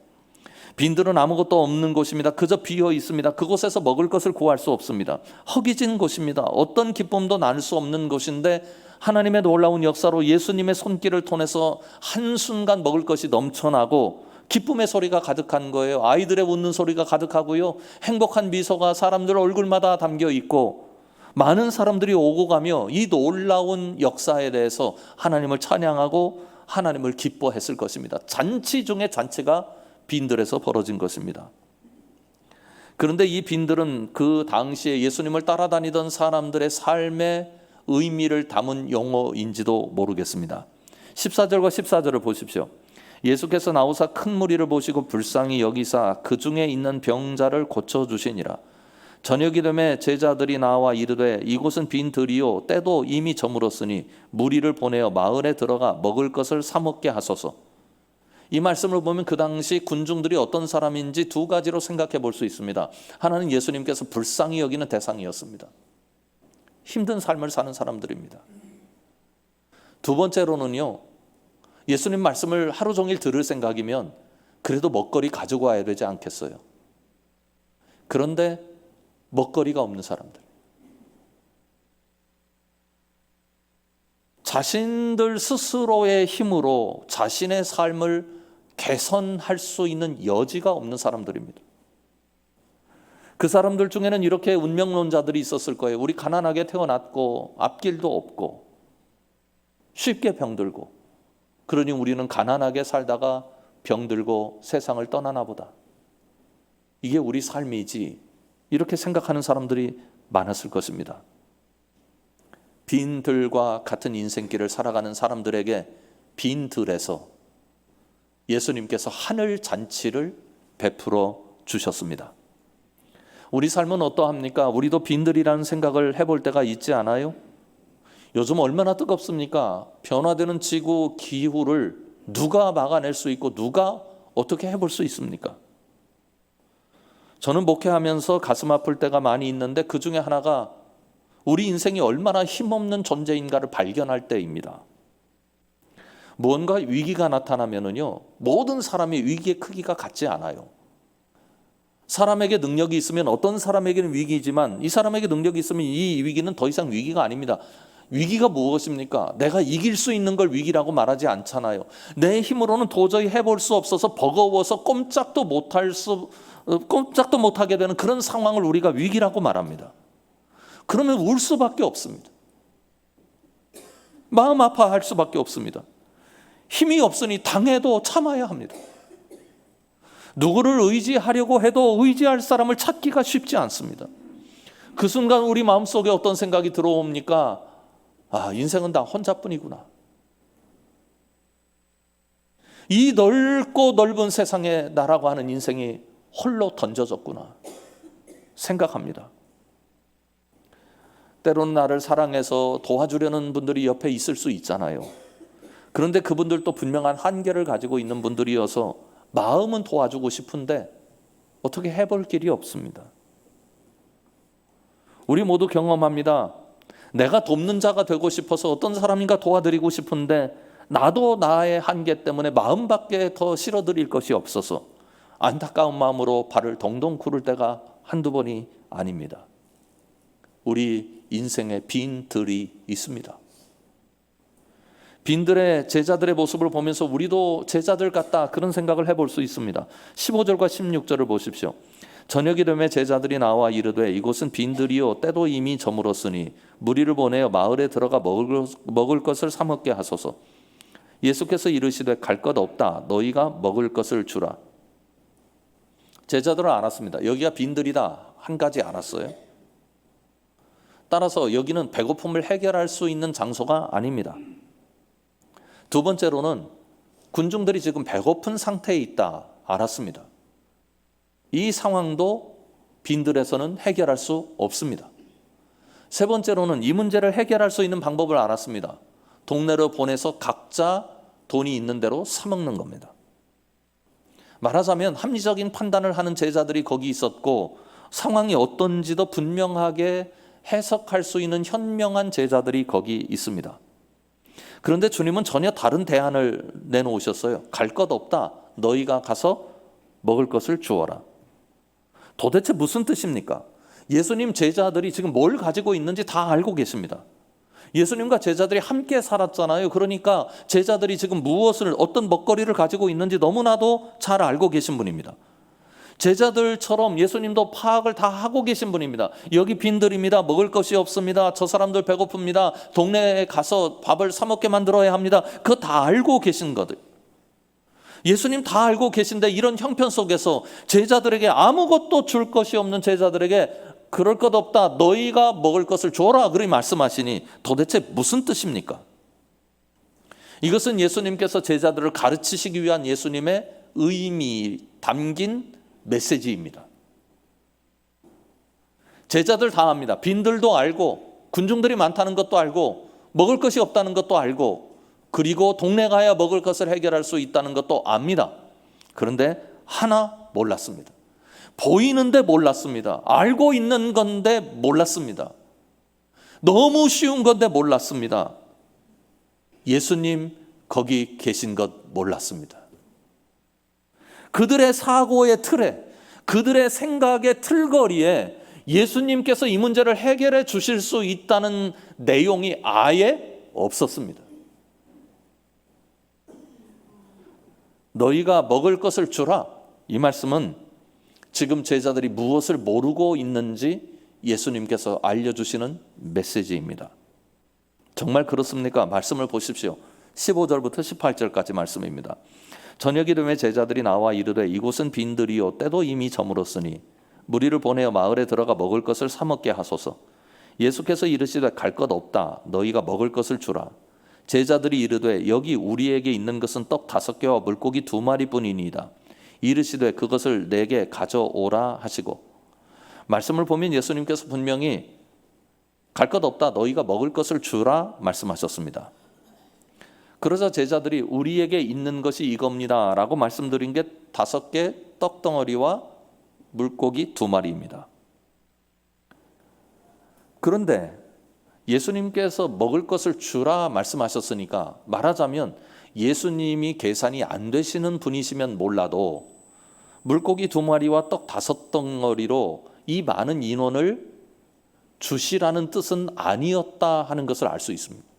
빈들은 아무것도 없는 곳입니다. 그저 비어 있습니다. 그곳에서 먹을 것을 구할 수 없습니다. 허기진 곳입니다. 어떤 기쁨도 나눌 수 없는 곳인데 하나님의 놀라운 역사로 예수님의 손길을 통해서 한순간 먹을 것이 넘쳐나고 기쁨의 소리가 가득한 거예요. 아이들의 웃는 소리가 가득하고요. 행복한 미소가 사람들 얼굴마다 담겨 있고 많은 사람들이 오고 가며 이 놀라운 역사에 대해서 하나님을 찬양하고 하나님을 기뻐했을 것입니다. 잔치 중에 잔치가 빈들에서 벌어진 것입니다. 그런데 이 빈들은 그 당시에 예수님을 따라다니던 사람들의 삶의 의미를 담은 용어인지도 모르겠습니다. 14절과 14절을 보십시오. 예수께서 나오사 큰 무리를 보시고 불쌍히 여기사 그 중에 있는 병자를 고쳐주시니라. 저녁이 되매 제자들이 나와 이르되 이곳은 빈 들이요 때도 이미 저물었으니 무리를 보내어 마을에 들어가 먹을 것을 사 먹게 하소서. 이 말씀을 보면 그 당시 군중들이 어떤 사람인지 두 가지로 생각해 볼 수 있습니다. 하나는 예수님께서 불쌍히 여기는 대상이었습니다. 힘든 삶을 사는 사람들입니다. 두 번째로는요, 예수님 말씀을 하루 종일 들을 생각이면 그래도 먹거리 가지고 와야 되지 않겠어요? 그런데 먹거리가 없는 사람들, 자신들 스스로의 힘으로 자신의 삶을 개선할 수 있는 여지가 없는 사람들입니다. 그 사람들 중에는 이렇게 운명론자들이 있었을 거예요. 우리 가난하게 태어났고 앞길도 없고 쉽게 병들고, 그러니 우리는 가난하게 살다가 병들고 세상을 떠나나 보다. 이게 우리 삶이지, 이렇게 생각하는 사람들이 많았을 것입니다. 빈 들과 같은 인생길을 살아가는 사람들에게 빈 들에서 예수님께서 하늘 잔치를 베풀어 주셨습니다. 우리 삶은 어떠합니까? 우리도 빈들이라는 생각을 해볼 때가 있지 않아요? 요즘 얼마나 뜨겁습니까? 변화되는 지구 기후를 누가 막아낼 수 있고 누가 어떻게 해볼 수 있습니까? 저는 목회하면서 가슴 아플 때가 많이 있는데 그 중에 하나가 우리 인생이 얼마나 힘없는 존재인가를 발견할 때입니다. 무언가 위기가 나타나면은요, 모든 사람의 위기의 크기가 같지 않아요. 사람에게 능력이 있으면 어떤 사람에게는 위기이지만 이 사람에게 능력이 있으면 이 위기는 더 이상 위기가 아닙니다. 위기가 무엇입니까? 내가 이길 수 있는 걸 위기라고 말하지 않잖아요. 내 힘으로는 도저히 해볼 수 없어서 버거워서 꼼짝도 못하게 되는 그런 상황을 우리가 위기라고 말합니다. 그러면 울 수밖에 없습니다. 마음 아파할 수밖에 없습니다. 힘이 없으니 당해도 참아야 합니다. 누구를 의지하려고 해도 의지할 사람을 찾기가 쉽지 않습니다. 그 순간 우리 마음속에 어떤 생각이 들어옵니까? 아, 인생은 다 혼자뿐이구나. 이 넓고 넓은 세상에 나라고 하는 인생이 홀로 던져졌구나 생각합니다. 때로는 나를 사랑해서 도와주려는 분들이 옆에 있을 수 있잖아요. 그런데 그분들도 분명한 한계를 가지고 있는 분들이어서 마음은 도와주고 싶은데 어떻게 해볼 길이 없습니다. 우리 모두 경험합니다. 내가 돕는 자가 되고 싶어서 어떤 사람인가 도와드리고 싶은데 나도 나의 한계 때문에 마음밖에 더 실어드릴 것이 없어서 안타까운 마음으로 발을 동동 구를 때가 한두 번이 아닙니다. 우리 인생에 빈 들이 있습니다. 빈들의 제자들의 모습을 보면서 우리도 제자들 같다, 그런 생각을 해볼 수 있습니다. 15절과 16절을 보십시오. 저녁이 되매 제자들이 나와 이르되 이곳은 빈들이요 때도 이미 저물었으니 무리를 보내어 마을에 들어가 먹을 것을 사 먹게 하소서. 예수께서 이르시되 갈 것 없다, 너희가 먹을 것을 주라. 제자들은 알았습니다. 여기가 빈들이다, 한 가지 알았어요. 따라서 여기는 배고픔을 해결할 수 있는 장소가 아닙니다. 두 번째로는 군중들이 지금 배고픈 상태에 있다, 알았습니다. 이 상황도 빈들에서는 해결할 수 없습니다. 세 번째로는 이 문제를 해결할 수 있는 방법을 알았습니다. 동네로 보내서 각자 돈이 있는 대로 사 먹는 겁니다. 말하자면 합리적인 판단을 하는 제자들이 거기 있었고 상황이 어떤지도 분명하게 해석할 수 있는 현명한 제자들이 거기 있습니다. 그런데 주님은 전혀 다른 대안을 내놓으셨어요. 갈 것 없다, 너희가 가서 먹을 것을 주어라. 도대체 무슨 뜻입니까? 예수님 제자들이 지금 뭘 가지고 있는지 다 알고 계십니다. 예수님과 제자들이 함께 살았잖아요. 그러니까 제자들이 지금 무엇을, 어떤 먹거리를 가지고 있는지 너무나도 잘 알고 계신 분입니다. 제자들처럼 예수님도 파악을 다 하고 계신 분입니다. 여기 빈들입니다. 먹을 것이 없습니다. 저 사람들 배고픕니다. 동네에 가서 밥을 사 먹게 만들어야 합니다. 그거 다 알고 계신 거들. 예수님 다 알고 계신데 이런 형편 속에서 제자들에게 아무것도 줄 것이 없는 제자들에게 그럴 것 없다, 너희가 먹을 것을 줘라, 그렇게 말씀하시니 도대체 무슨 뜻입니까? 이것은 예수님께서 제자들을 가르치시기 위한 예수님의 의미 담긴 메시지입니다. 제자들 다 압니다. 빈들도 알고 군중들이 많다는 것도 알고 먹을 것이 없다는 것도 알고 그리고 동네 가야 먹을 것을 해결할 수 있다는 것도 압니다. 그런데 하나 몰랐습니다. 보이는데 몰랐습니다. 알고 있는 건데 몰랐습니다. 너무 쉬운 건데 몰랐습니다. 예수님 거기 계신 것 몰랐습니다. 그들의 사고의 틀에, 그들의 생각의 틀거리에 예수님께서 이 문제를 해결해 주실 수 있다는 내용이 아예 없었습니다. 너희가 먹을 것을 주라. 이 말씀은 지금 제자들이 무엇을 모르고 있는지 예수님께서 알려주시는 메시지입니다. 정말 그렇습니까? 말씀을 보십시오. 15절부터 18절까지 말씀입니다. 저녁 이름에 제자들이 나와 이르되 이곳은 빈들이요 때도 이미 저물었으니 무리를 보내어 마을에 들어가 먹을 것을 사 먹게 하소서. 예수께서 이르시되 갈 것 없다. 너희가 먹을 것을 주라. 제자들이 이르되 여기 우리에게 있는 것은 떡 5개와 물고기 2마리뿐이니이다. 이르시되 그것을 내게 가져오라 하시고. 말씀을 보면 예수님께서 분명히 갈 것 없다. 너희가 먹을 것을 주라 말씀하셨습니다. 그러자 제자들이 우리에게 있는 것이 이겁니다 라고 말씀드린 게 5개 떡덩어리와 물고기 2마리입니다. 그런데 예수님께서 먹을 것을 주라 말씀하셨으니까 말하자면 예수님이 계산이 안 되시는 분이시면 몰라도 물고기 2마리와 떡 5덩어리로 이 많은 인원을 주시라는 뜻은 아니었다 하는 것을 알 수 있습니다.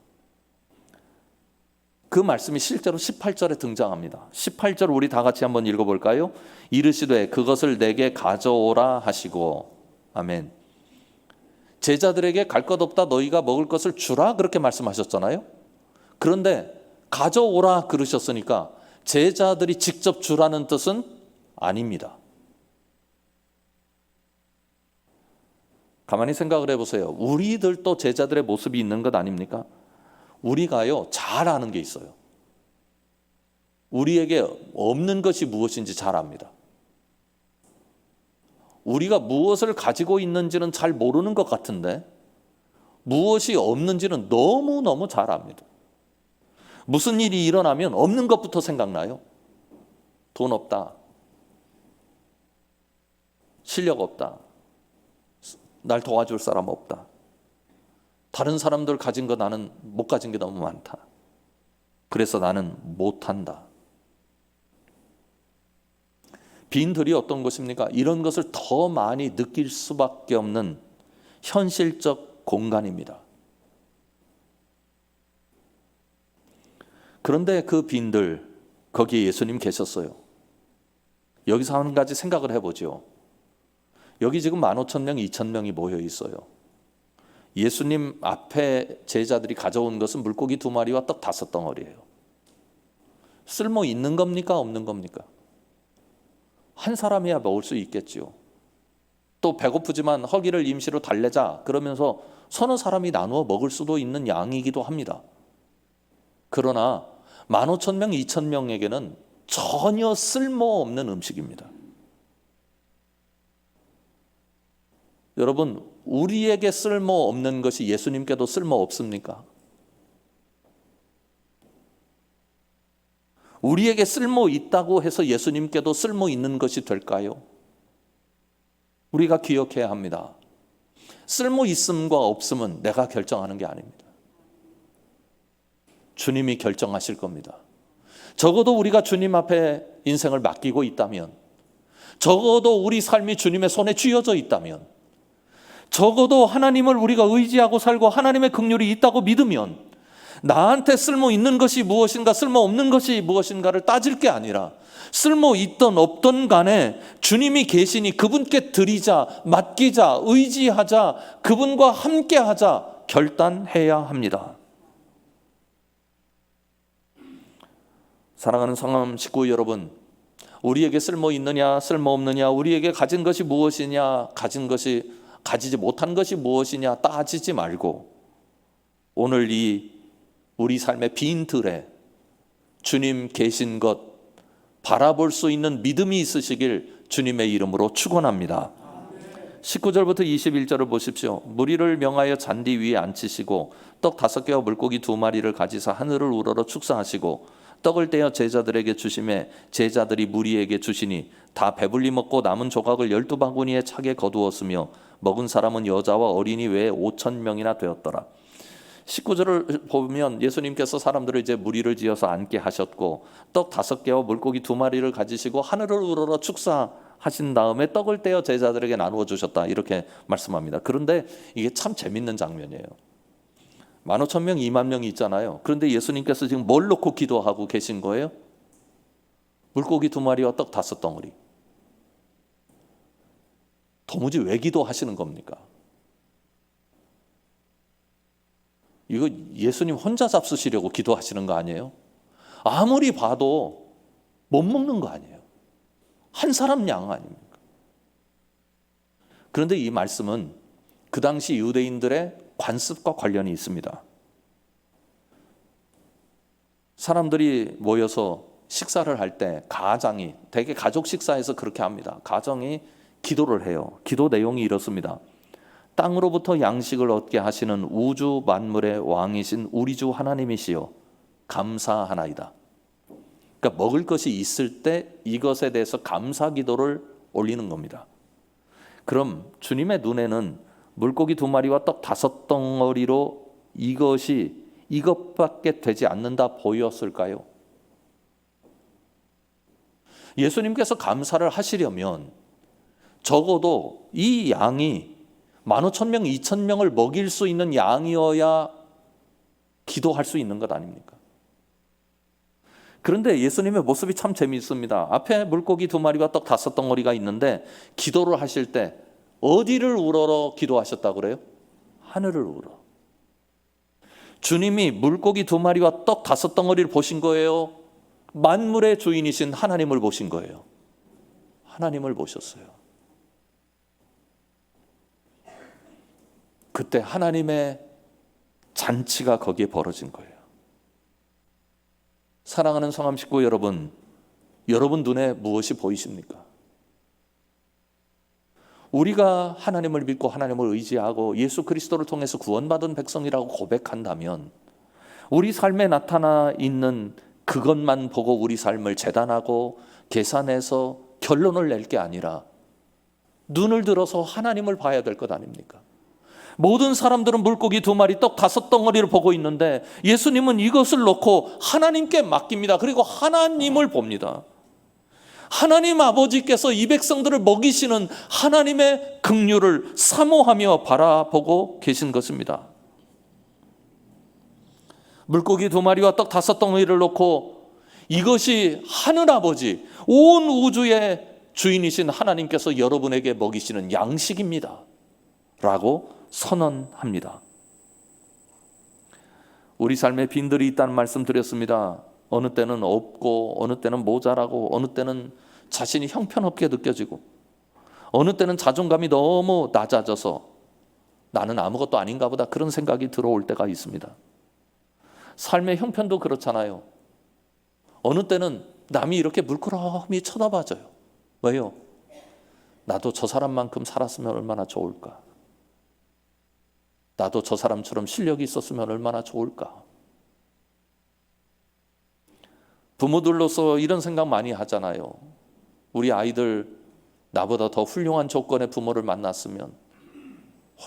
그 말씀이 실제로 18절에 등장합니다. 18절 우리 다 같이 한번 읽어볼까요? 이르시되 그것을 내게 가져오라 하시고. 아멘. 제자들에게 갈 것 없다 너희가 먹을 것을 주라 그렇게 말씀하셨잖아요. 그런데 가져오라 그러셨으니까 제자들이 직접 주라는 뜻은 아닙니다. 가만히 생각을 해보세요. 우리들도 제자들의 모습이 있는 것 아닙니까? 우리가요 잘 아는 게 있어요. 우리에게 없는 것이 무엇인지 잘 압니다. 우리가 무엇을 가지고 있는지는 잘 모르는 것 같은데 무엇이 없는지는 너무너무 잘 압니다. 무슨 일이 일어나면 없는 것부터 생각나요. 돈 없다. 실력 없다. 날 도와줄 사람 없다. 다른 사람들 가진 거 나는 못 가진 게 너무 많다. 그래서 나는 못한다. 빈들이 어떤 것입니까? 이런 것을 더 많이 느낄 수밖에 없는 현실적 공간입니다. 그런데 그 빈들, 거기에 예수님 계셨어요. 여기서 한 가지 생각을 해보죠. 여기 지금 15,000명, 2,000명이 모여 있어요. 예수님 앞에 제자들이 가져온 것은 물고기 2마리와 떡 5덩어리예요. 쓸모 있는 겁니까? 없는 겁니까? 한 사람이야 먹을 수 있겠지요. 또 배고프지만 허기를 임시로 달래자 그러면서 서너 사람이 나누어 먹을 수도 있는 양이기도 합니다. 그러나 15,000명, 2,000명에게는 전혀 쓸모없는 음식입니다. 여러분, 우리에게 쓸모없는 것이 예수님께도 쓸모없습니까? 우리에게 쓸모 있다고 해서 예수님께도 쓸모 있는 것이 될까요? 우리가 기억해야 합니다. 쓸모 있음과 없음은 내가 결정하는 게 아닙니다. 주님이 결정하실 겁니다. 적어도 우리가 주님 앞에 인생을 맡기고 있다면, 적어도 우리 삶이 주님의 손에 쥐어져 있다면, 적어도 하나님을 우리가 의지하고 살고 하나님의 긍휼이 있다고 믿으면 나한테 쓸모 있는 것이 무엇인가 쓸모 없는 것이 무엇인가를 따질 게 아니라 쓸모 있던 없던 간에 주님이 계시니 그분께 드리자, 맡기자, 의지하자, 그분과 함께하자 결단해야 합니다. 사랑하는 성함 식구 여러분, 우리에게 쓸모 있느냐 쓸모 없느냐, 우리에게 가진 것이 무엇이냐 가지지 못한 것이 무엇이냐 따지지 말고 오늘 이 우리 삶의 빈들에 주님 계신 것 바라볼 수 있는 믿음이 있으시길 주님의 이름으로 축원합니다. 19절부터 21절을 보십시오. 무리를 명하여 잔디 위에 앉히시고 떡 5개와 물고기 2마리를 가지사 하늘을 우러러 축사하시고 떡을 떼어 제자들에게 주심에 제자들이 무리에게 주시니 다 배불리 먹고 남은 조각을 12바구니에 차게 거두었으며 먹은 사람은 여자와 어린이 외에 5,000명이나 되었더라. 19절을 보면 예수님께서 사람들을 이제 무리를 지어서 앉게 하셨고 떡 5개와 물고기 2마리를 가지시고 하늘을 우러러 축사하신 다음에 떡을 떼어 제자들에게 나누어 주셨다, 이렇게 말씀합니다. 그런데 이게 참 재밌는 장면이에요. 15,000명, 20,000명이 있잖아요. 그런데 예수님께서 지금 뭘 놓고 기도하고 계신 거예요? 물고기 2마리와 떡 5덩어리. 도무지 왜 기도하시는 겁니까? 이거 예수님 혼자 잡수시려고 기도하시는 거 아니에요? 아무리 봐도 못 먹는 거 아니에요? 한 사람 양 아닙니까? 그런데 이 말씀은 그 당시 유대인들의 관습과 관련이 있습니다. 사람들이 모여서 식사를 할 때 가장이, 대개 가족 식사에서 그렇게 합니다. 가정이 기도를 해요. 기도 내용이 이렇습니다. 땅으로부터 양식을 얻게 하시는 우주 만물의 왕이신 우리 주 하나님이시여 감사하나이다. 그러니까 먹을 것이 있을 때 이것에 대해서 감사 기도를 올리는 겁니다. 그럼 주님의 눈에는 물고기 2마리와 떡 5덩어리로 이것밖에 되지 않는다 보였을까요? 예수님께서 감사를 하시려면 적어도 이 양이 15,000명, 2,000명을 먹일 수 있는 양이어야 기도할 수 있는 것 아닙니까? 그런데 예수님의 모습이 참 재미있습니다. 앞에 물고기 2마리와 떡 5덩어리가 있는데 기도를 하실 때 어디를 우러러 기도하셨다고 그래요? 하늘을 우러. 주님이 물고기 2마리와 떡 5덩어리를 보신 거예요? 만물의 주인이신 하나님을 보신 거예요? 하나님을 보셨어요. 그때 하나님의 잔치가 거기에 벌어진 거예요. 사랑하는 성암 식구 여러분, 여러분 눈에 무엇이 보이십니까? 우리가 하나님을 믿고 하나님을 의지하고 예수 그리스도를 통해서 구원받은 백성이라고 고백한다면 우리 삶에 나타나 있는 그것만 보고 우리 삶을 재단하고 계산해서 결론을 낼 게 아니라 눈을 들어서 하나님을 봐야 될 것 아닙니까? 모든 사람들은 물고기 2마리, 떡 5덩어리를 보고 있는데 예수님은 이것을 놓고 하나님께 맡깁니다. 그리고 하나님을 봅니다. 하나님 아버지께서 이 백성들을 먹이시는 하나님의 긍휼을 사모하며 바라보고 계신 것입니다. 물고기 2마리와 떡 5덩어리를 놓고 이것이 하늘아버지, 온 우주의 주인이신 하나님께서 여러분에게 먹이시는 양식입니다 라고 선언합니다. 우리 삶에 빈들이 있다는 말씀 드렸습니다. 어느 때는 없고 어느 때는 모자라고 어느 때는 자신이 형편없게 느껴지고 어느 때는 자존감이 너무 낮아져서 나는 아무것도 아닌가 보다 그런 생각이 들어올 때가 있습니다. 삶의 형편도 그렇잖아요. 어느 때는 남이 이렇게 물끄러미 쳐다봐줘요. 왜요? 나도 저 사람만큼 살았으면 얼마나 좋을까? 나도 저 사람처럼 실력이 있었으면 얼마나 좋을까? 부모들로서 이런 생각 많이 하잖아요. 우리 아이들 나보다 더 훌륭한 조건의 부모를 만났으면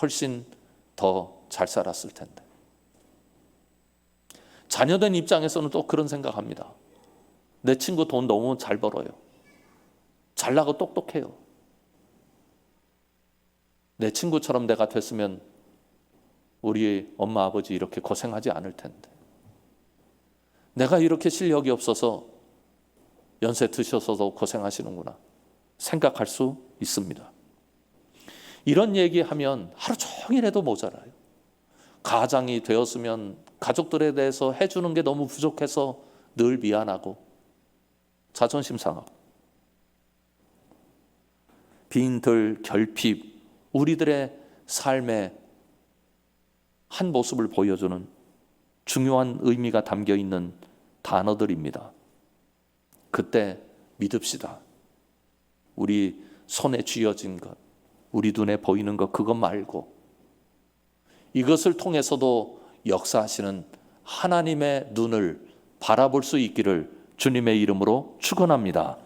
훨씬 더 잘 살았을 텐데. 자녀된 입장에서는 또 그런 생각합니다. 내 친구 돈 너무 잘 벌어요. 잘나고 똑똑해요. 내 친구처럼 내가 됐으면 우리 엄마 아버지 이렇게 고생하지 않을 텐데. 내가 이렇게 실력이 없어서 연세 드셔서도 고생하시는구나 생각할 수 있습니다. 이런 얘기하면 하루 종일 해도 모자라요. 가장이 되었으면 가족들에 대해서 해주는 게 너무 부족해서 늘 미안하고 자존심 상하고 빈들, 결핍, 우리들의 삶의 한 모습을 보여주는 중요한 의미가 담겨 있는 단어들입니다. 그때 믿읍시다. 우리 손에 쥐어진 것, 우리 눈에 보이는 것 그것 말고 이것을 통해서도 역사하시는 하나님의 눈을 바라볼 수 있기를 주님의 이름으로 축원합니다.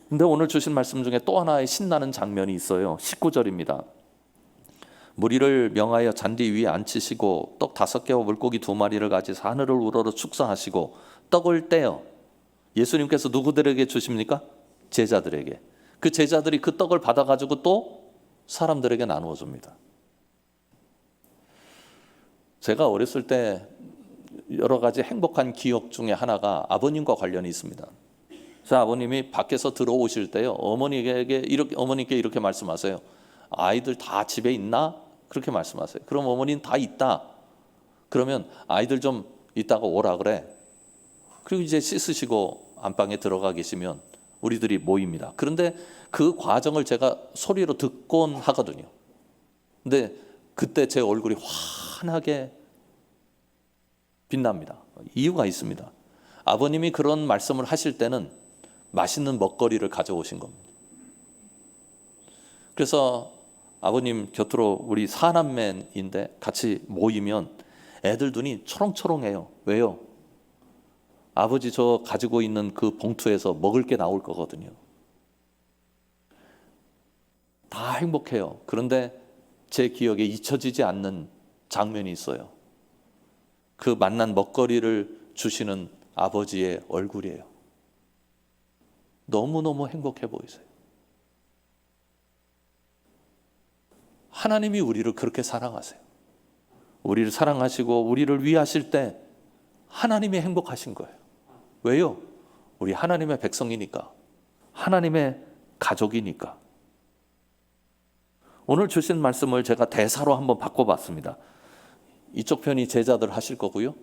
근데 오늘 주신 말씀 중에 또 하나의 신나는 장면이 있어요. 19절입니다. 무리를 명하여 잔디 위에 앉히시고 떡 5개와 물고기 2마리를 가지고 하늘을 우러러 축사하시고 떡을 떼어 예수님께서 누구들에게 주십니까? 제자들에게. 그 제자들이 그 떡을 받아가지고 또 사람들에게 나누어 줍니다. 제가 어렸을 때 여러 가지 행복한 기억 중에 하나가 아버님과 관련이 있습니다. 제 아버님이 밖에서 들어오실 때요, 어머니께 이렇게 말씀하세요. 아이들 다 집에 있나? 그렇게 말씀하세요. 그럼 어머니는 다 있다. 그러면 아이들 좀 이따가 오라 그래. 그리고 이제 씻으시고 안방에 들어가 계시면 우리들이 모입니다. 그런데 그 과정을 제가 소리로 듣곤 하거든요. 근데 그때 제 얼굴이 환하게 빛납니다. 이유가 있습니다. 아버님이 그런 말씀을 하실 때는 맛있는 먹거리를 가져오신 겁니다. 그래서 아버님 곁으로 우리 4남매인데 같이 모이면 애들 눈이 초롱초롱해요. 왜요? 아버지 저 가지고 있는 그 봉투에서 먹을 게 나올 거거든요. 다 행복해요. 그런데 제 기억에 잊혀지지 않는 장면이 있어요. 그 만난 먹거리를 주시는 아버지의 얼굴이에요. 너무너무 행복해 보이세요. 하나님이 우리를 그렇게 사랑하세요. 우리를 사랑하시고 우리를 위하실 때 하나님이 행복하신 거예요. 왜요? 우리 하나님의 백성이니까, 하나님의 가족이니까. 오늘 주신 말씀을 제가 대사로 한번 바꿔봤습니다. 이쪽 편이 제자들 하실 거고요,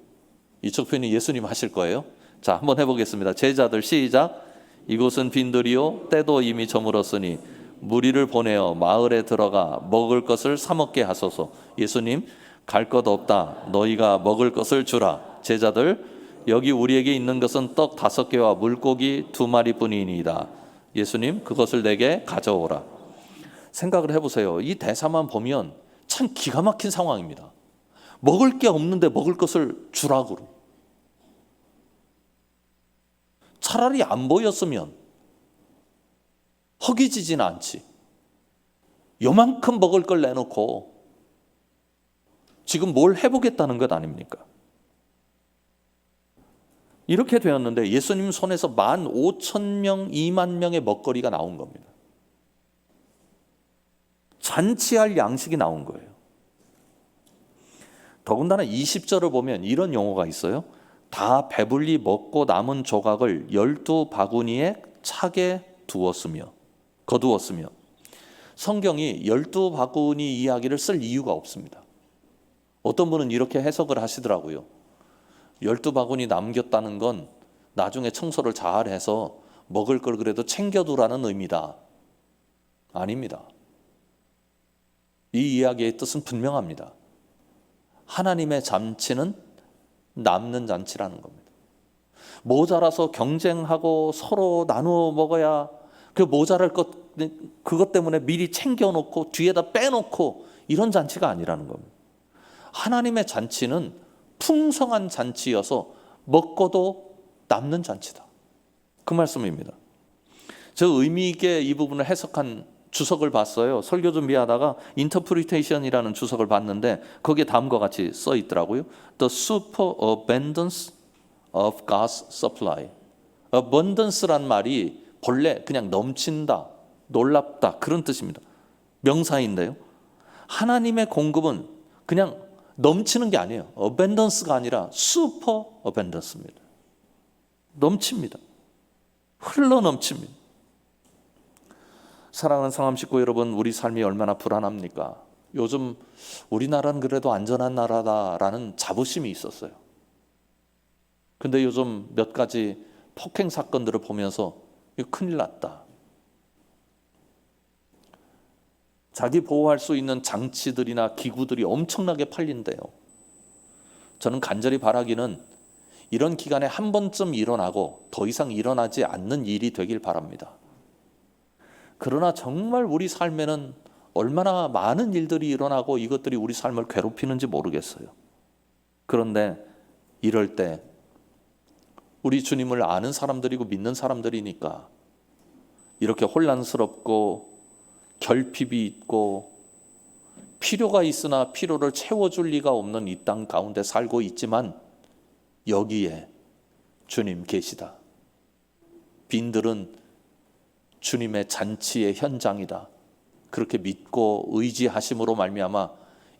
이쪽 편이 예수님 하실 거예요. 자, 한번 해보겠습니다. 제자들 시작. 이곳은 빈들이요 때도 이미 저물었으니 무리를 보내어 마을에 들어가 먹을 것을 사 먹게 하소서. 예수님, 갈 것 없다. 너희가 먹을 것을 주라. 제자들, 여기 우리에게 있는 것은 떡 5개와 물고기 2마리뿐이니이다. 예수님, 그것을 내게 가져오라. 생각을 해보세요. 이 대사만 보면 참 기가 막힌 상황입니다. 먹을 게 없는데 먹을 것을 주라고. 차라리 안 보였으면 허기지진 않지. 요만큼 먹을 걸 내놓고 지금 뭘 해보겠다는 것 아닙니까? 이렇게 되었는데 예수님 손에서 15,000명, 2만 명의 먹거리가 나온 겁니다. 잔치할 양식이 나온 거예요. 더군다나 20절을 보면 이런 용어가 있어요. 다 배불리 먹고 남은 조각을 12바구니에 차게 거두었으며. 성경이 12바구니 이야기를 쓸 이유가 없습니다. 어떤 분은 이렇게 해석을 하시더라고요. 12바구니 남겼다는 건 나중에 청소를 잘 해서 먹을 걸 그래도 챙겨두라는 의미다. 아닙니다. 이 이야기의 뜻은 분명합니다. 하나님의 잔치는 남는 잔치라는 겁니다. 모자라서 경쟁하고 서로 나누어 먹어야 그 모자랄 것, 그것 때문에 미리 챙겨놓고 뒤에다 빼놓고 이런 잔치가 아니라는 겁니다. 하나님의 잔치는 풍성한 잔치여서 먹고도 남는 잔치다. 그 말씀입니다. 저 의미 있게 이 부분을 해석한 주석을 봤어요. 설교 준비하다가 인터프리테이션이라는 주석을 봤는데 거기에 다음과 같이 써 있더라고요. The superabundance of God's supply. abundance란 말이 본래 그냥 넘친다, 놀랍다 그런 뜻입니다. 명사인데요. 하나님의 공급은 그냥 넘치는 게 아니에요. abudance가 아니라 superabundance입니다. 넘칩니다. 흘러 넘칩니다. 사랑하는 상암 식구 여러분, 우리 삶이 얼마나 불안합니까? 요즘 우리나라는 그래도 안전한 나라다라는 자부심이 있었어요. 근데 요즘 몇 가지 폭행 사건들을 보면서 이거 큰일 났다. 자기 보호할 수 있는 장치들이나 기구들이 엄청나게 팔린대요. 저는 간절히 바라기는 이런 기간에 한 번쯤 일어나고 더 이상 일어나지 않는 일이 되길 바랍니다. 그러나 정말 우리 삶에는 얼마나 많은 일들이 일어나고 이것들이 우리 삶을 괴롭히는지 모르겠어요. 그런데 이럴 때 우리 주님을 아는 사람들이고 믿는 사람들이니까 이렇게 혼란스럽고 결핍이 있고 필요가 있으나 필요를 채워줄 리가 없는 이 땅 가운데 살고 있지만 여기에 주님 계시다. 빈들은 주님의 잔치의 현장이다. 그렇게 믿고 의지하심으로 말미암아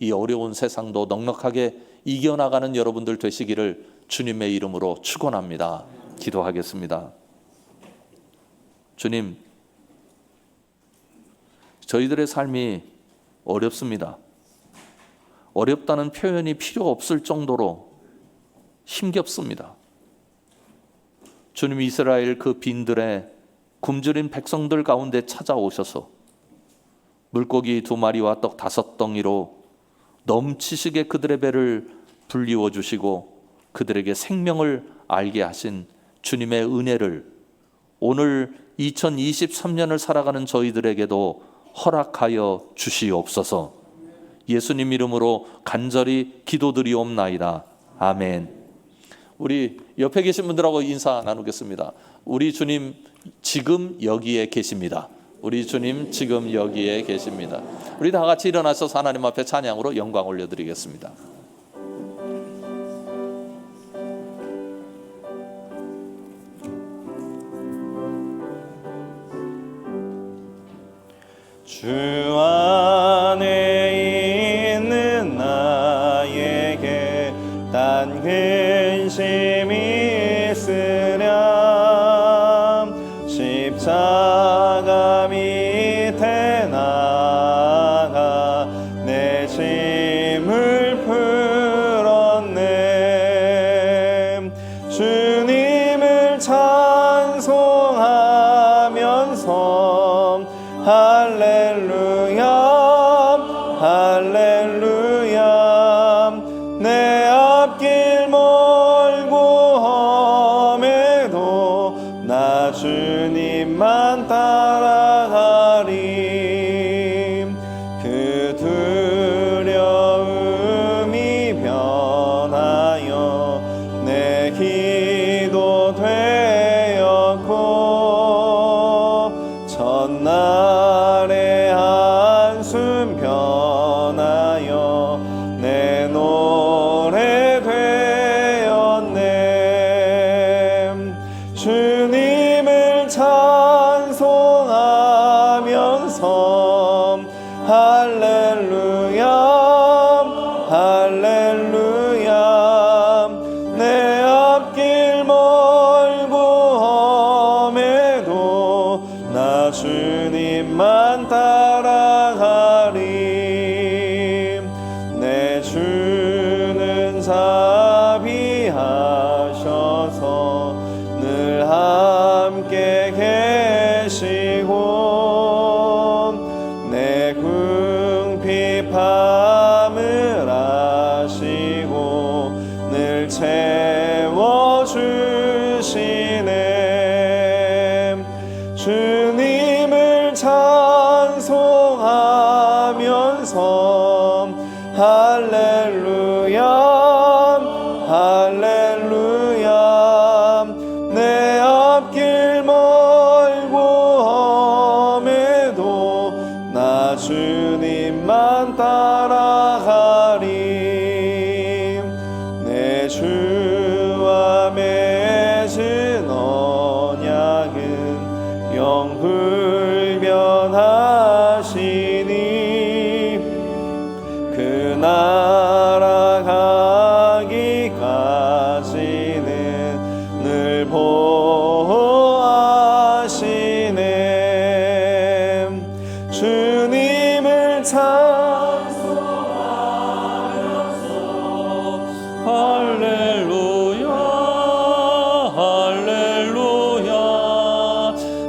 이 어려운 세상도 넉넉하게 이겨나가는 여러분들 되시기를 주님의 이름으로 축원합니다. 기도하겠습니다. 주님, 저희들의 삶이 어렵습니다. 어렵다는 표현이 필요 없을 정도로 힘겹습니다. 주님, 이스라엘 그 빈들의 굶주린 백성들 가운데 찾아오셔서 물고기 2마리와 떡 5덩이로 넘치시게 그들의 배를 불리워 주시고 그들에게 생명을 알게 하신 주님의 은혜를 오늘 2023년을 살아가는 저희들에게도 허락하여 주시옵소서. 예수님 이름으로 간절히 기도드리옵나이다. 아멘. 우리 옆에 계신 분들하고 인사 나누겠습니다. 우리 주님 지금 여기에 계십니다. 우리 주님 지금 여기에 계십니다. 우리 다 같이 일어나셔서 하나님 앞에 찬양으로 영광 올려드리겠습니다. 주 안에 있는 나에게 딴 근심이 있으랴 십자가 밑에 나가 내 짐을 풀었네. 주님을 찬송하면서 할렐루야 할렐루야 내 앞길 멀고 험해도 나 주님만 따라가리. 그 두려움이 변하여 내 기도 되었고 첫날의 한숨 변하여 내 노래 되었네. 주님을 찬송하면서 할렐루야 할렐루야 내 앞길 멀고 험해도 나 주님만 따라가리. 내 주는 자비하셔서 늘 함께 계시고 내 궁핍함을 아시고 늘 채워주시네. 주님을 찬송하면서 할렐루야 할렐루야 내 앞길 멀고 험해도 나 주님만 따라가리. 내 주와 맺은 언약은 영불변하시니 그 나라 가기까지는 늘 보호하시네. 주님을 찬송하면서 할렐루야 할렐루야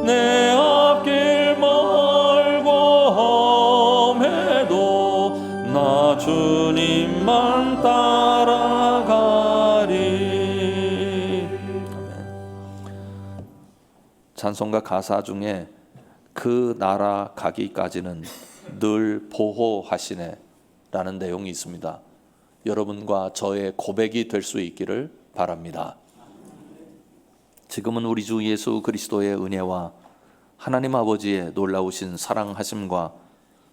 내 앞길 멀고 험해도 나 주님만 따라가리. 찬송가 가사 중에 그 나라 가기까지는 늘 보호하시네 라는 내용이 있습니다. 여러분과 저의 고백이 될 수 있기를 바랍니다. 지금은 우리 주 예수 그리스도의 은혜와 하나님 아버지의 놀라우신 사랑하심과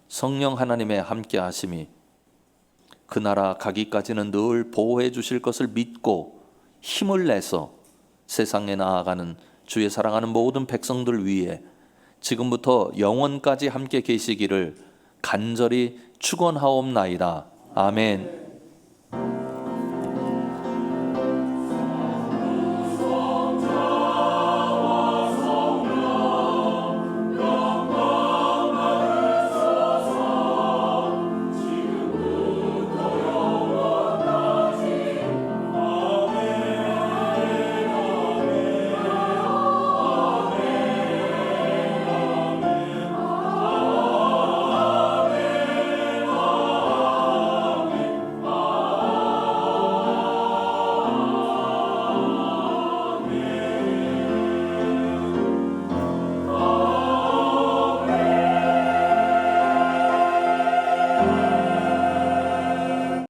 성령 하나님의 함께하심이 그 나라 가기까지는 늘 보호해 주실 것을 믿고 힘을 내서 세상에 나아가는 주의 사랑하는 모든 백성들 위해 지금부터 영원까지 함께 계시기를 간절히 축원하옵나이다. 아멘.